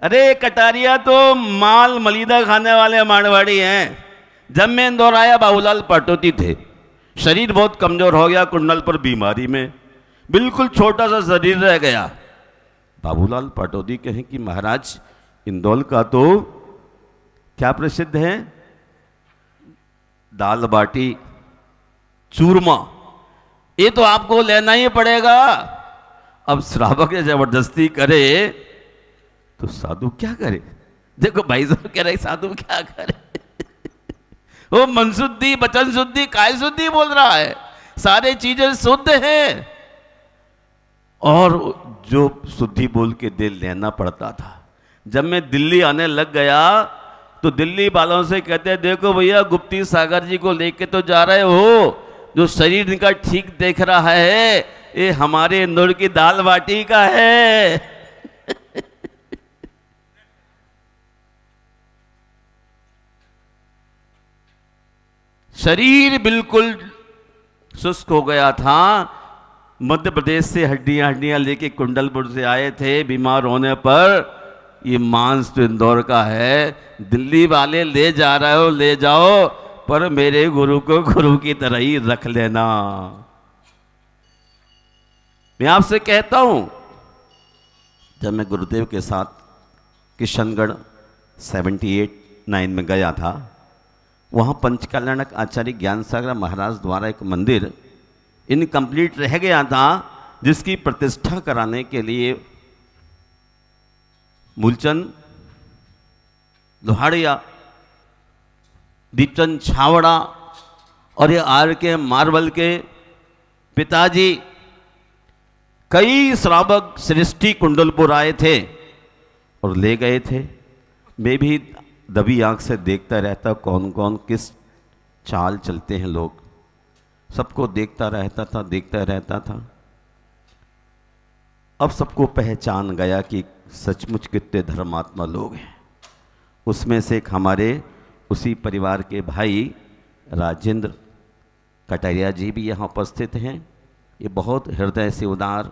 अरे कटारिया तो माल मलिदा खाने वाले मारवाड़ी हैं। जब मैं इंदौर आया बाबूलाल पाटोती थे, शरीर बहुत कमजोर हो गया, कुंडल पर बीमारी में बिल्कुल छोटा सा शरीर रह गया। बाबूलाल पाटोती कहें कि महाराज इंदौर का तो क्या प्रसिद्ध है, दाल बाटी चूरमा, ये तो आपको लेना ही पड़ेगा। अब श्रावक जबरदस्ती करे तो साधु क्या करे। देखो भाई साहब कह रहे साधु क्या करे वो मन शुद्धि वचन शुद्धि काय शुद्धि बोल रहा है, सारे चीजें शुद्ध हैं। और जो शुद्धि बोल के दिल लेना पड़ता था। जब मैं दिल्ली आने लग गया तो दिल्ली वालों से कहते हैं, देखो भैया गुप्ती सागर जी को लेके तो जा रहे हो, जो शरीर इनका ठीक देख रहा है ये हमारे इंदौर की दाल बाटी का है शरीर बिल्कुल शुष्क हो गया था। मध्य प्रदेश से हड्डियां लेके कुंडलपुर से आए थे, बीमार होने पर ये मांस तो इंदौर का है, दिल्ली वाले ले जा रहे हो ले जाओ, पर मेरे गुरु को गुरु की तरह ही रख लेना। मैं आपसे कहता हूं, जब मैं गुरुदेव के साथ किशनगढ़ 78-9 में गया था, वहाँ पंचकल्याणक आचार्य ज्ञान सागर महाराज द्वारा एक मंदिर इनकम्प्लीट रह गया था, जिसकी प्रतिष्ठा कराने के लिए मूलचंद लोहाड़िया, दीपचंद छावड़ा और ये RK मार्बल के पिताजी, कई श्रावक सृष्टि कुंडलपुर आए थे और ले गए थे। मैं भी दबी आंख से देखता रहता कौन कौन किस चाल चलते हैं लोग, सबको देखता रहता था। अब सबको पहचान गया कि सचमुच कितने धर्मात्मा लोग हैं। उसमें से एक हमारे उसी परिवार के भाई राजेंद्र कटारिया जी भी यहाँ उपस्थित हैं। ये बहुत हृदय से उदार,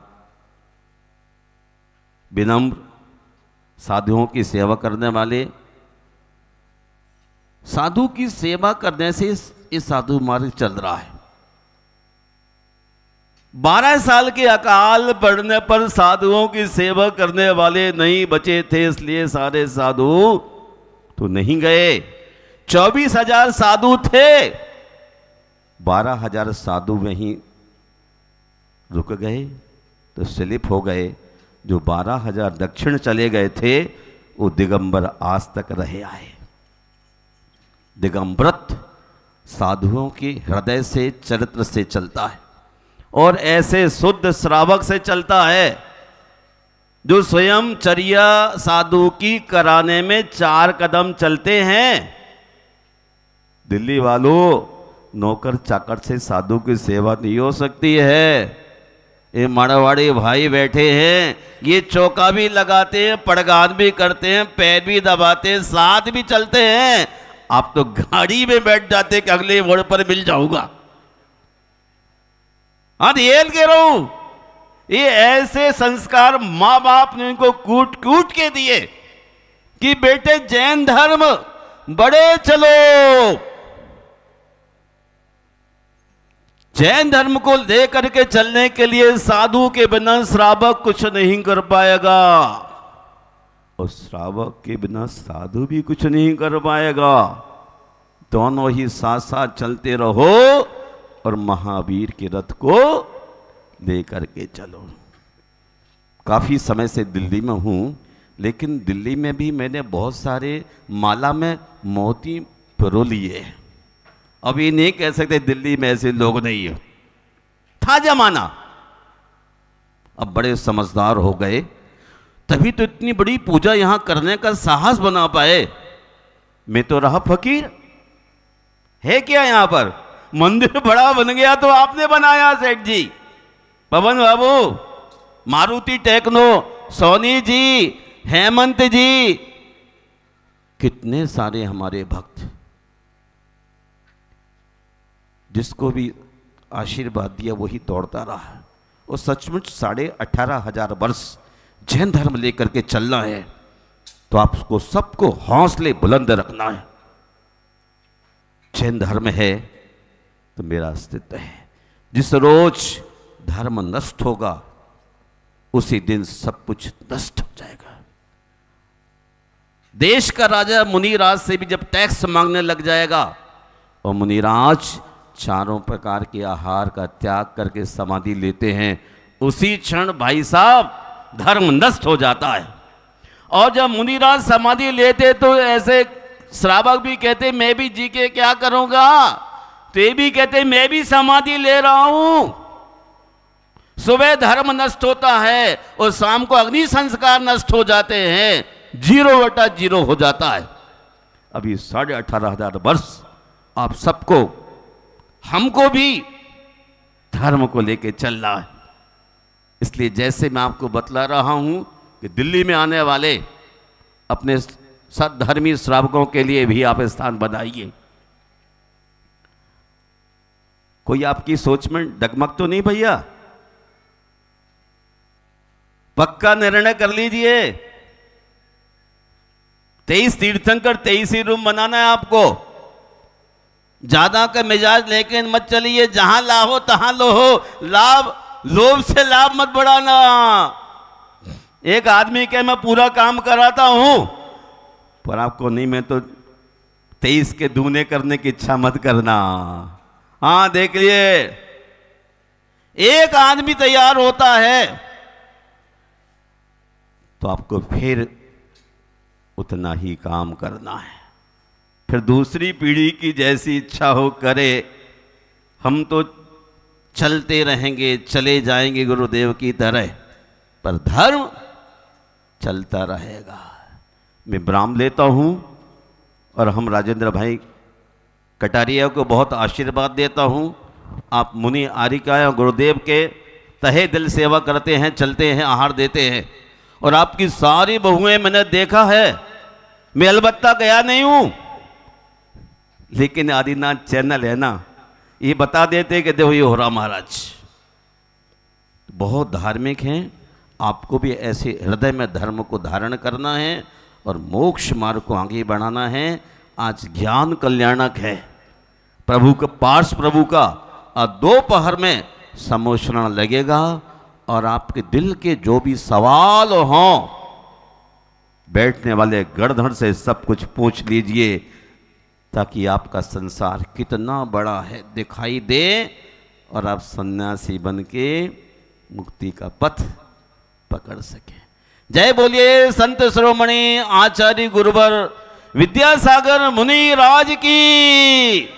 विनम्र, साधुओं की सेवा करने वाले। साधु की सेवा करने से इस साधु मार्ग चल रहा है। 12 साल के अकाल पड़ने पर साधुओं की सेवा करने वाले नहीं बचे थे, इसलिए सारे साधु तो नहीं गए। 24,000 साधु थे, 12,000 साधु वहीं रुक गए तो स्लिप हो गए। जो 12,000 दक्षिण चले गए थे वो दिगंबर आज तक रहे आए। दिगंबरत साधुओं के हृदय से, चरित्र से चलता है और ऐसे शुद्ध श्रावक से चलता है जो स्वयं चर्या साधु की कराने में 4 कदम चलते हैं। दिल्ली वालों, नौकर चाकर से साधु की सेवा नहीं हो सकती है। ये मारवाड़ी भाई बैठे हैं, ये चौका भी लगाते हैं, पड़गान भी करते हैं, पैर भी दबाते हैं, साथ भी चलते हैं। आप तो गाड़ी में बैठ जाते कि अगले मोड़ पर मिल जाऊंगा। हाँ, येल कह रहा हूं, ये ऐसे संस्कार माँ बाप ने इनको कूट कूट के दिए कि बेटे जैन धर्म बड़े चलो। जैन धर्म को लेकर के चलने के लिए साधु के बिना श्रावक कुछ नहीं कर पाएगा, और श्रावक के बिना साधु भी कुछ नहीं कर पाएगा। दोनों ही साथ साथ चलते रहो और महावीर के रथ को लेकर के चलो। काफी समय से दिल्ली में हूं, लेकिन दिल्ली में भी मैंने बहुत सारे माला में मोती पिरो लिए। अब ये नहीं कह सकते दिल्ली में ऐसे लोग नहीं है, था जमाना। अब बड़े समझदार हो गए, तभी तो इतनी बड़ी पूजा यहां करने का साहस बना पाए। मैं तो रहा फकीर, है क्या यहां पर? मंदिर बड़ा बन गया तो आपने बनाया सेठ जी, पवन बाबू, मारुति टेक्नो, सोनी जी, हेमंत जी, कितने सारे हमारे भक्त, जिसको भी आशीर्वाद दिया वही दौड़ता रहा। और सचमुच 18,500 वर्ष जैन धर्म लेकर के चलना है तो आपको सबको हौसले बुलंद रखना है। जैन धर्म है तो मेरा अस्तित्व है। जिस रोज धर्म नष्ट होगा उसी दिन सब कुछ नष्ट हो जाएगा। देश का राजा मुनिराज से भी जब टैक्स मांगने लग जाएगा और मुनिराज चारों प्रकार के आहार का त्याग करके समाधि लेते हैं, उसी क्षण भाई साहब धर्म नष्ट हो जाता है। और जब मुनिराज समाधि लेते तो ऐसे श्रावक भी कहते मैं भी जी के क्या करूंगा, तो ये भी कहते मैं भी समाधि ले रहा हूं। सुबह धर्म नष्ट होता है और शाम को अग्नि संस्कार नष्ट हो जाते हैं, 0/0 हो जाता है। अभी 18,500 वर्ष आप सबको, हमको भी धर्म को लेके चलना है। इसलिए जैसे मैं आपको बतला रहा हूं कि दिल्ली में आने वाले अपने सद्धर्मी श्रावकों के लिए भी आप स्थान बनाइए। कोई आपकी सोच में डगमग तो नहीं भैया? पक्का निर्णय कर लीजिए। 23 तीर्थंकर 23 ही रूम बनाना है आपको। ज्यादा का मिजाज लेकिन मत चलिए, जहां लाहो तहां लोहो, लोभ से लाभ मत बढ़ाना। एक आदमी के मैं पूरा काम कराता हूं, पर आपको नहीं, मैं तो 23 के दूने करने की इच्छा मत करना। हाँ देखिए, एक आदमी तैयार होता है तो आपको फिर उतना ही काम करना है। फिर दूसरी पीढ़ी की जैसी इच्छा हो करे। हम तो चलते रहेंगे, चले जाएंगे गुरुदेव की तरह, पर धर्म चलता रहेगा। मैं विराम लेता हूं और हम राजेंद्र भाई कटारिया को बहुत आशीर्वाद देता हूं। आप मुनि आरिका गुरुदेव के तहे दिल सेवा करते हैं, चलते हैं, आहार देते हैं। और आपकी सारी बहुएं मैंने देखा है, मैं अलबत्ता गया नहीं हूं, लेकिन आदिनाथ चैनल है ना, ये बता देते कि देखो ये हो रहा महाराज बहुत धार्मिक हैं। आपको भी ऐसे हृदय में धर्म को धारण करना है और मोक्ष मार्ग को आगे बढ़ाना है। आज ज्ञान कल्याणक है प्रभु का, पार्श प्रभु का। और दोपहर में समोषण लगेगा और आपके दिल के जो भी सवाल हों, बैठने वाले गणधर से सब कुछ पूछ लीजिए, ताकि आपका संसार कितना बड़ा है दिखाई दे और आप सन्यासी बन के मुक्ति का पथ पकड़ सके। जय बोलिए संत शिरोमणि आचार्य गुरुवर विद्यासागर मुनि राज की।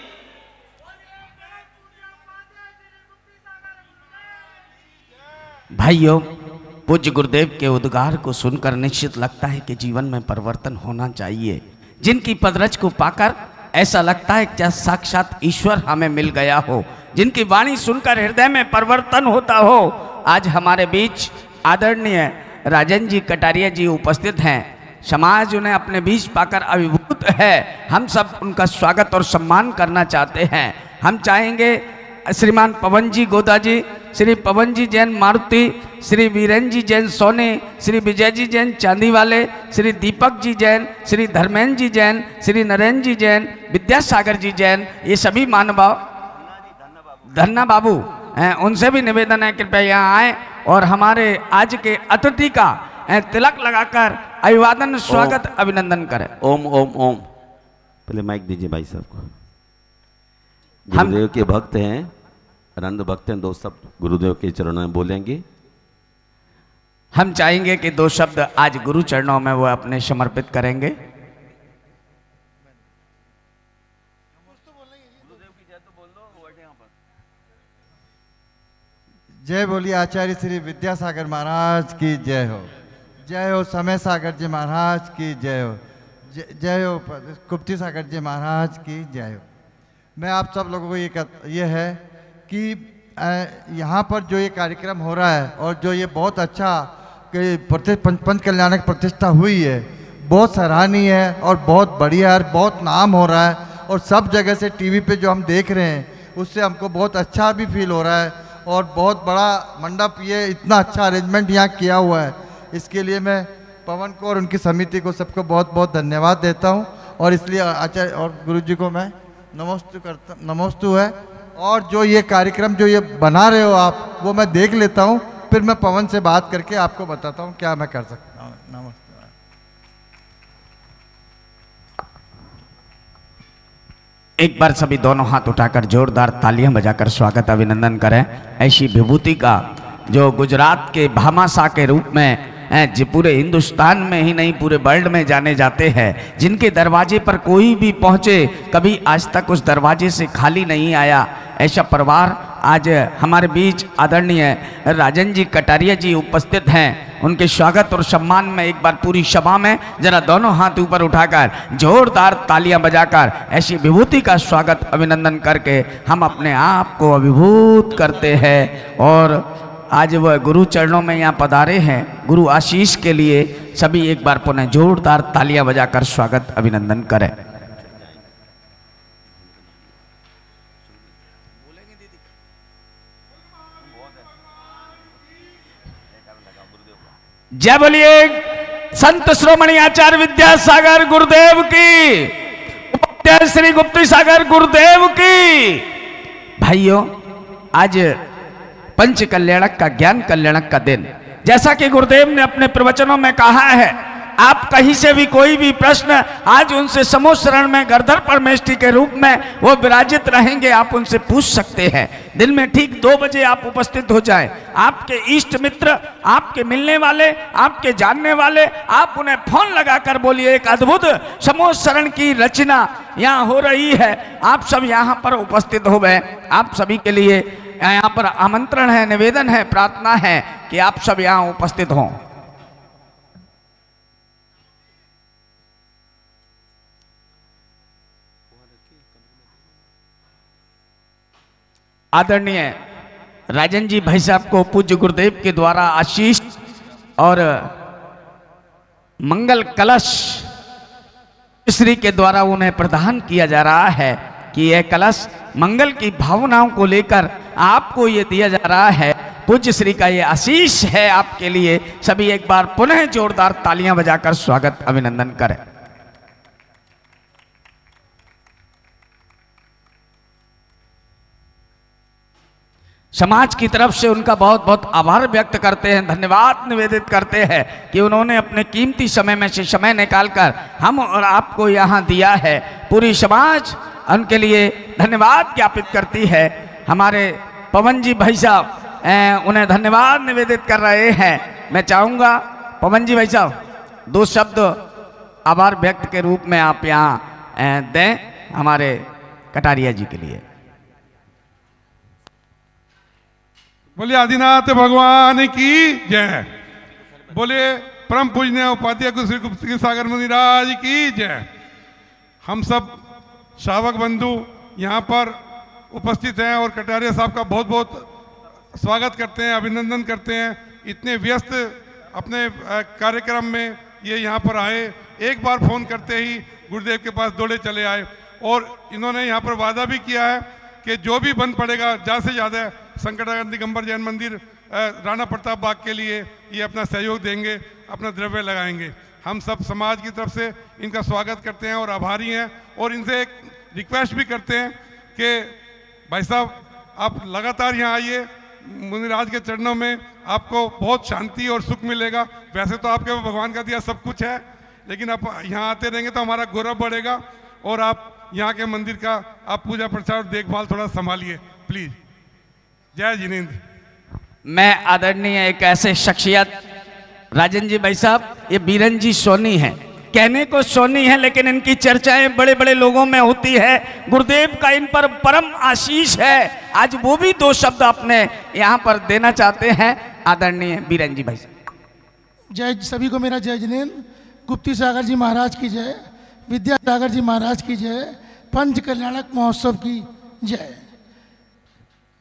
भाइयों, पूज्य गुरुदेव के उद्गार को सुनकर निश्चित लगता है कि जीवन में परिवर्तन होना चाहिए। जिनकी पदरज को पाकर ऐसा लगता है कि साक्षात ईश्वर हमें मिल गया हो, जिनकी वाणी सुनकर हृदय में परिवर्तन होता हो। आज हमारे बीच आदरणीय राजन जी कटारिया जी उपस्थित हैं। समाज उन्हें अपने बीच पाकर अभिभूत है। हम सब उनका स्वागत और सम्मान करना चाहते हैं। हम चाहेंगे श्रीमान पवन जी गोदा जी, श्री पवन जी जैन मारुति, श्री वीरेंद्र जी जैन सोने, श्री विजय जी जैन चांदी वाले, श्री दीपक जी जैन, श्री धर्मेंद्र जी जैन, श्री नरेंद्र जी जैन, विद्यासागर जी जैन, ये सभी महानुभाव, धन्ना बाबू हैं, उनसे भी निवेदन है कृपया यहाँ आए और हमारे आज के अतिथि का तिलक लगाकर अभिवादन स्वागत अभिनंदन करें। ओम ओम ओम। पहले माइक दीजिए भाई साहब को। गुरुदेव के भक्त हैं, आनंद भक्त हैं, दो शब्द गुरुदेव के चरणों में बोलेंगे। हम चाहेंगे कि दो शब्द आज गुरु चरणों में वो अपने समर्पित करेंगे। जय बोलिए आचार्य श्री विद्यासागर महाराज की जय हो। जय हो समय सागर जी महाराज की जय हो। जय हो कुप्ती सागर जी महाराज की जय हो। मैं आप सब लोगों को ये है कि यहाँ पर जो ये कार्यक्रम हो रहा है और जो ये बहुत अच्छा पंच कल्याणक प्रतिष्ठा हुई है, बहुत सराहनीय है और बहुत बढ़िया है, बहुत नाम हो रहा है और सब जगह से टीवी पे जो हम देख रहे हैं उससे हमको बहुत अच्छा भी फील हो रहा है और बहुत बड़ा मंडप, ये इतना अच्छा अरेंजमेंट यहाँ किया हुआ है, इसके लिए मैं पवन को और उनकी समिति को सबको बहुत बहुत धन्यवाद देता हूँ। और इसलिए आचार्य और गुरु जी को मैं नमोस्तु है। और जो ये कार्यक्रम जो ये बना रहे हो आप, वो मैं देख लेता हूँ, फिर मैं पवन से बात करके आपको बताता हूँ क्या मैं कर सकता हूँ। नमस्ते। एक बार सभी दोनों हाथ उठाकर जोरदार तालियां बजाकर स्वागत अभिनंदन करें। ऐसी विभूति का जो गुजरात के भामाशाह के रूप में जो पूरे हिंदुस्तान में ही नहीं पूरे वर्ल्ड में जाने जाते हैं, जिनके दरवाजे पर कोई भी पहुंचे कभी आज तक उस दरवाजे से खाली नहीं आया, ऐसा परिवार आज हमारे बीच आदरणीय राजन जी कटारिया जी उपस्थित हैं। उनके स्वागत और सम्मान में एक बार पूरी सभा में जरा दोनों हाथ ऊपर उठाकर जोरदार तालियां बजाकर ऐसी विभूति का स्वागत अभिनंदन करके हम अपने आप को अभिभूत करते हैं। और आज वह गुरु चरणों में यहाँ पधारे हैं, गुरु आशीष के लिए सभी एक बार पुनः जोरदार तालियां बजाकर स्वागत अभिनंदन करें। जय बोलिए संत श्रोमणी आचार्य विद्यासागर गुरुदेव की, उपाध्याय श्री गुप्ती सागर गुरुदेव की। भाइयों, आज पंच कल्याणक का, ज्ञान कल्याणक का दिन, जैसा कि गुरुदेव ने अपने प्रवचनों में कहा है, आप कहीं से भी कोई भी प्रश्न आज उनसे समूह शरण में गर्दर परमेष्ठी के रूप में वो विराजित रहेंगे, आप उनसे पूछ सकते हैं। दिन में ठीक 2 बजे आप उपस्थित हो जाएं। आपके इष्ट मित्र, आपके मिलने वाले, आपके जानने वाले, आप उन्हें फोन लगाकर बोलिए। एक अद्भुत समूह शरण की रचना यहाँ हो रही है, आप सब यहाँ पर उपस्थित हो गए। आप सभी के लिए यहाँ पर आमंत्रण है, निवेदन है, प्रार्थना है कि आप सब यहाँ उपस्थित हों। आदरणीय राजन जी भाई साहब को पूज्य गुरुदेव के द्वारा आशीष और मंगल कलश श्री के द्वारा उन्हें प्रदान किया जा रहा है कि यह कलश मंगल की भावनाओं को लेकर आपको ये दिया जा रहा है। पूज्य श्री का ये आशीष है आपके लिए। सभी एक बार पुनः जोरदार तालियां बजाकर स्वागत अभिनंदन करें। समाज की तरफ से उनका बहुत बहुत आभार व्यक्त करते हैं, धन्यवाद निवेदित करते हैं कि उन्होंने अपने कीमती समय में से समय निकालकर हम और आपको यहाँ दिया है। पूरी समाज उनके लिए धन्यवाद ज्ञापित करती है। हमारे पवन जी भाई साहब उन्हें धन्यवाद निवेदित कर रहे हैं। मैं चाहूँगा पवन जी भाई साहब 2 शब्द आभार व्यक्त के रूप में आप यहाँ दें हमारे कटारिया जी के लिए। बोलिए आदिनाथ भगवान की जय। बोलिए परम पूजनीय उपाध्याय श्री गुप्ती सागर महाराज की जय। हम सब श्रावक बंधु यहाँ पर उपस्थित हैं और कटारिया साहब का बहुत बहुत स्वागत करते हैं, अभिनंदन करते हैं। इतने व्यस्त अपने कार्यक्रम में ये यहाँ पर आए, एक बार फोन करते ही गुरुदेव के पास दौड़े चले आए और इन्होंने यहाँ पर वादा भी किया है कि जो भी बंद पड़ेगा ज़्यादा से ज़्यादा संकटानंद दिगंबर जैन मंदिर राणा प्रताप बाग के लिए ये अपना सहयोग देंगे, अपना द्रव्य लगाएंगे। हम सब समाज की तरफ से इनका स्वागत करते हैं और आभारी हैं, और इनसे एक रिक्वेस्ट भी करते हैं कि भाई साहब आप लगातार यहाँ आइए, मुनिराज के चरणों में आपको बहुत शांति और सुख मिलेगा। वैसे तो आपके भगवान का दिया सब कुछ है, लेकिन आप यहाँ आते रहेंगे तो हमारा गौरव बढ़ेगा, और आप यहाँ के मंदिर का आप पूजा प्रचार और देखभाल थोड़ा संभालिए प्लीज। जय जिनेंद्र। मैं आदरणीय एक ऐसे शख्सियत राजन जी भाई साहब, ये बीरन जी सोनी हैं, कहने को सोनी है लेकिन इनकी चर्चाएं बड़े बड़े लोगों में होती है। गुरुदेव का इन पर परम आशीष है। आज वो भी दो शब्द अपने यहाँ पर देना चाहते हैं आदरणीय बीरन जी भाई साहब। जय, सभी को मेरा जय जिनेंद्र। गुप्ती सागर जी महाराज की जय, विद्यासागर जी महाराज की जय, पंच कल्याणक महोत्सव की जय।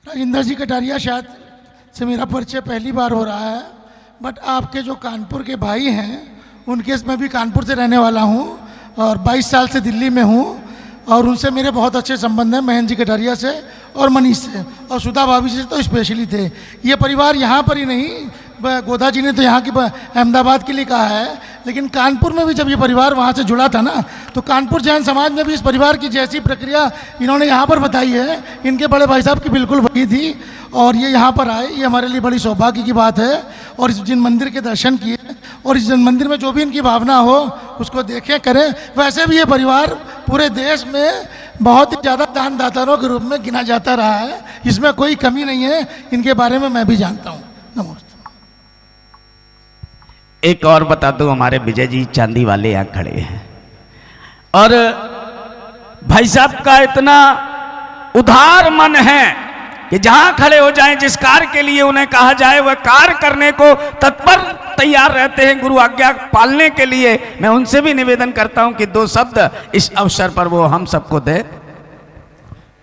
राजेंद्र जी कटारिया शायद से मेरा परिचय पहली बार हो रहा है, बट आपके जो कानपुर के भाई हैं उनके मैं भी कानपुर से रहने वाला हूं और 22 साल से दिल्ली में हूं, और उनसे मेरे बहुत अच्छे संबंध हैं, महेंद्र जी कटारिया से और मनीष से, और सुधा भाभी से तो स्पेशली थे। ये परिवार यहाँ पर ही नहीं, गोदा जी ने तो यहाँ की अहमदाबाद के लिए कहा है, लेकिन कानपुर में भी जब ये परिवार वहाँ से जुड़ा था ना, तो कानपुर जैन समाज में भी इस परिवार की जैसी प्रक्रिया इन्होंने यहाँ पर बताई है, इनके बड़े भाई साहब की बिल्कुल वही थी, और ये यहाँ पर आए, ये हमारे लिए बड़ी सौभाग्य की बात है। और इस जिन मंदिर के दर्शन किए और इस मंदिर में जो भी इनकी भावना हो उसको देखें, करें। वैसे भी ये परिवार पूरे देश में बहुत ही ज़्यादा दानदाताओं के रूप में गिना जाता रहा है, इसमें कोई कमी नहीं है। इनके बारे में मैं भी जानता हूँ। नमस्ते। एक और बता दूं, हमारे विजय जी चांदी वाले यहाँ खड़े हैं, और भाई साहब का इतना उदार मन है कि जहां खड़े हो जाएं, जिस कार्य के लिए उन्हें कहा जाए वह कार्य करने को तत्पर तैयार रहते हैं, गुरु आज्ञा पालने के लिए। मैं उनसे भी निवेदन करता हूं कि दो शब्द इस अवसर पर वो हम सबको दे।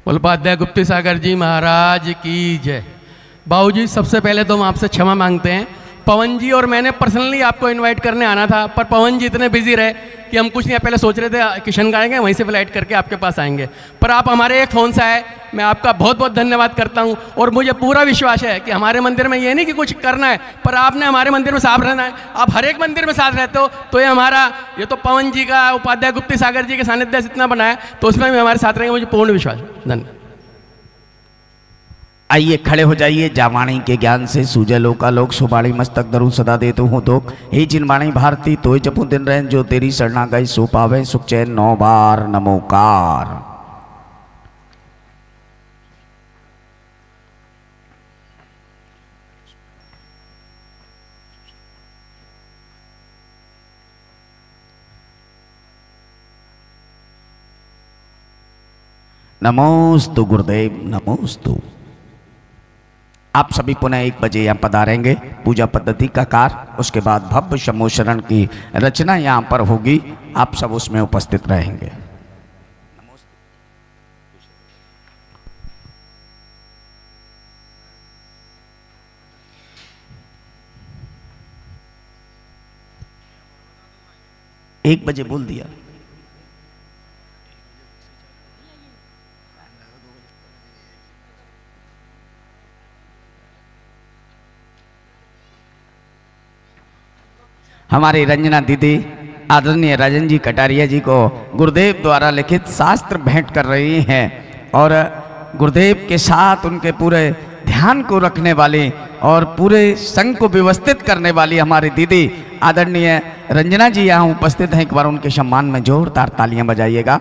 उपाध्याय गुप्ती सागर जी महाराज की जय। बाबूजी, सबसे पहले तो हम आपसे क्षमा मांगते हैं। पवन जी और मैंने पर्सनली आपको इनवाइट करने आना था, पर पवन जी इतने बिजी रहे कि हम कुछ नहीं, पहले सोच रहे थे किशन आएंगे, वहीं से फ्लाइट करके आपके पास आएंगे, पर आप हमारे एक फ़ोन से आए। मैं आपका बहुत बहुत धन्यवाद करता हूं, और मुझे पूरा विश्वास है कि हमारे मंदिर में ये नहीं कि कुछ करना है, पर आपने हमारे मंदिर में साथ रहना है। आप हर एक मंदिर में साथ रहते हो, तो ये हमारा, ये तो पवन जी का, उपाध्याय गुप्ती सागर जी के सानिध्य से इतना बनाया, तो उसमें भी हमारे साथ रहेंगे, मुझे पूर्ण विश्वास है। धन्यवाद। आइए खड़े हो जाइए। जावाणी के ज्ञान से सूझे लोका लोक, सुबाणी मस्तक धरू सदा दे तू हूँ दोख। हे जिनवाणी भारती तोय जपू दिन रहन, जो तेरी शरणा गई सो पावे सुख चैन 9 बार नमोकार। नमोस्तु गुरुदेव, नमोस्तु। आप सभी पुनः 1 बजे यहाँ पधारेंगे। पूजा पद्धति का कार्य, उसके बाद भव्य शमोशरण की रचना यहाँ पर होगी, आप सब उसमें उपस्थित रहेंगे। एक बजे बोल दिया। हमारी रंजना दीदी आदरणीय राजन जी कटारिया जी को गुरुदेव द्वारा लिखित शास्त्र भेंट कर रही हैं, और गुरुदेव के साथ उनके पूरे ध्यान को रखने वाली और पूरे संघ को व्यवस्थित करने वाली हमारी दीदी आदरणीय रंजना जी यहाँ उपस्थित हैं। एक बार उनके सम्मान में जोरदार तालियां बजाइएगा।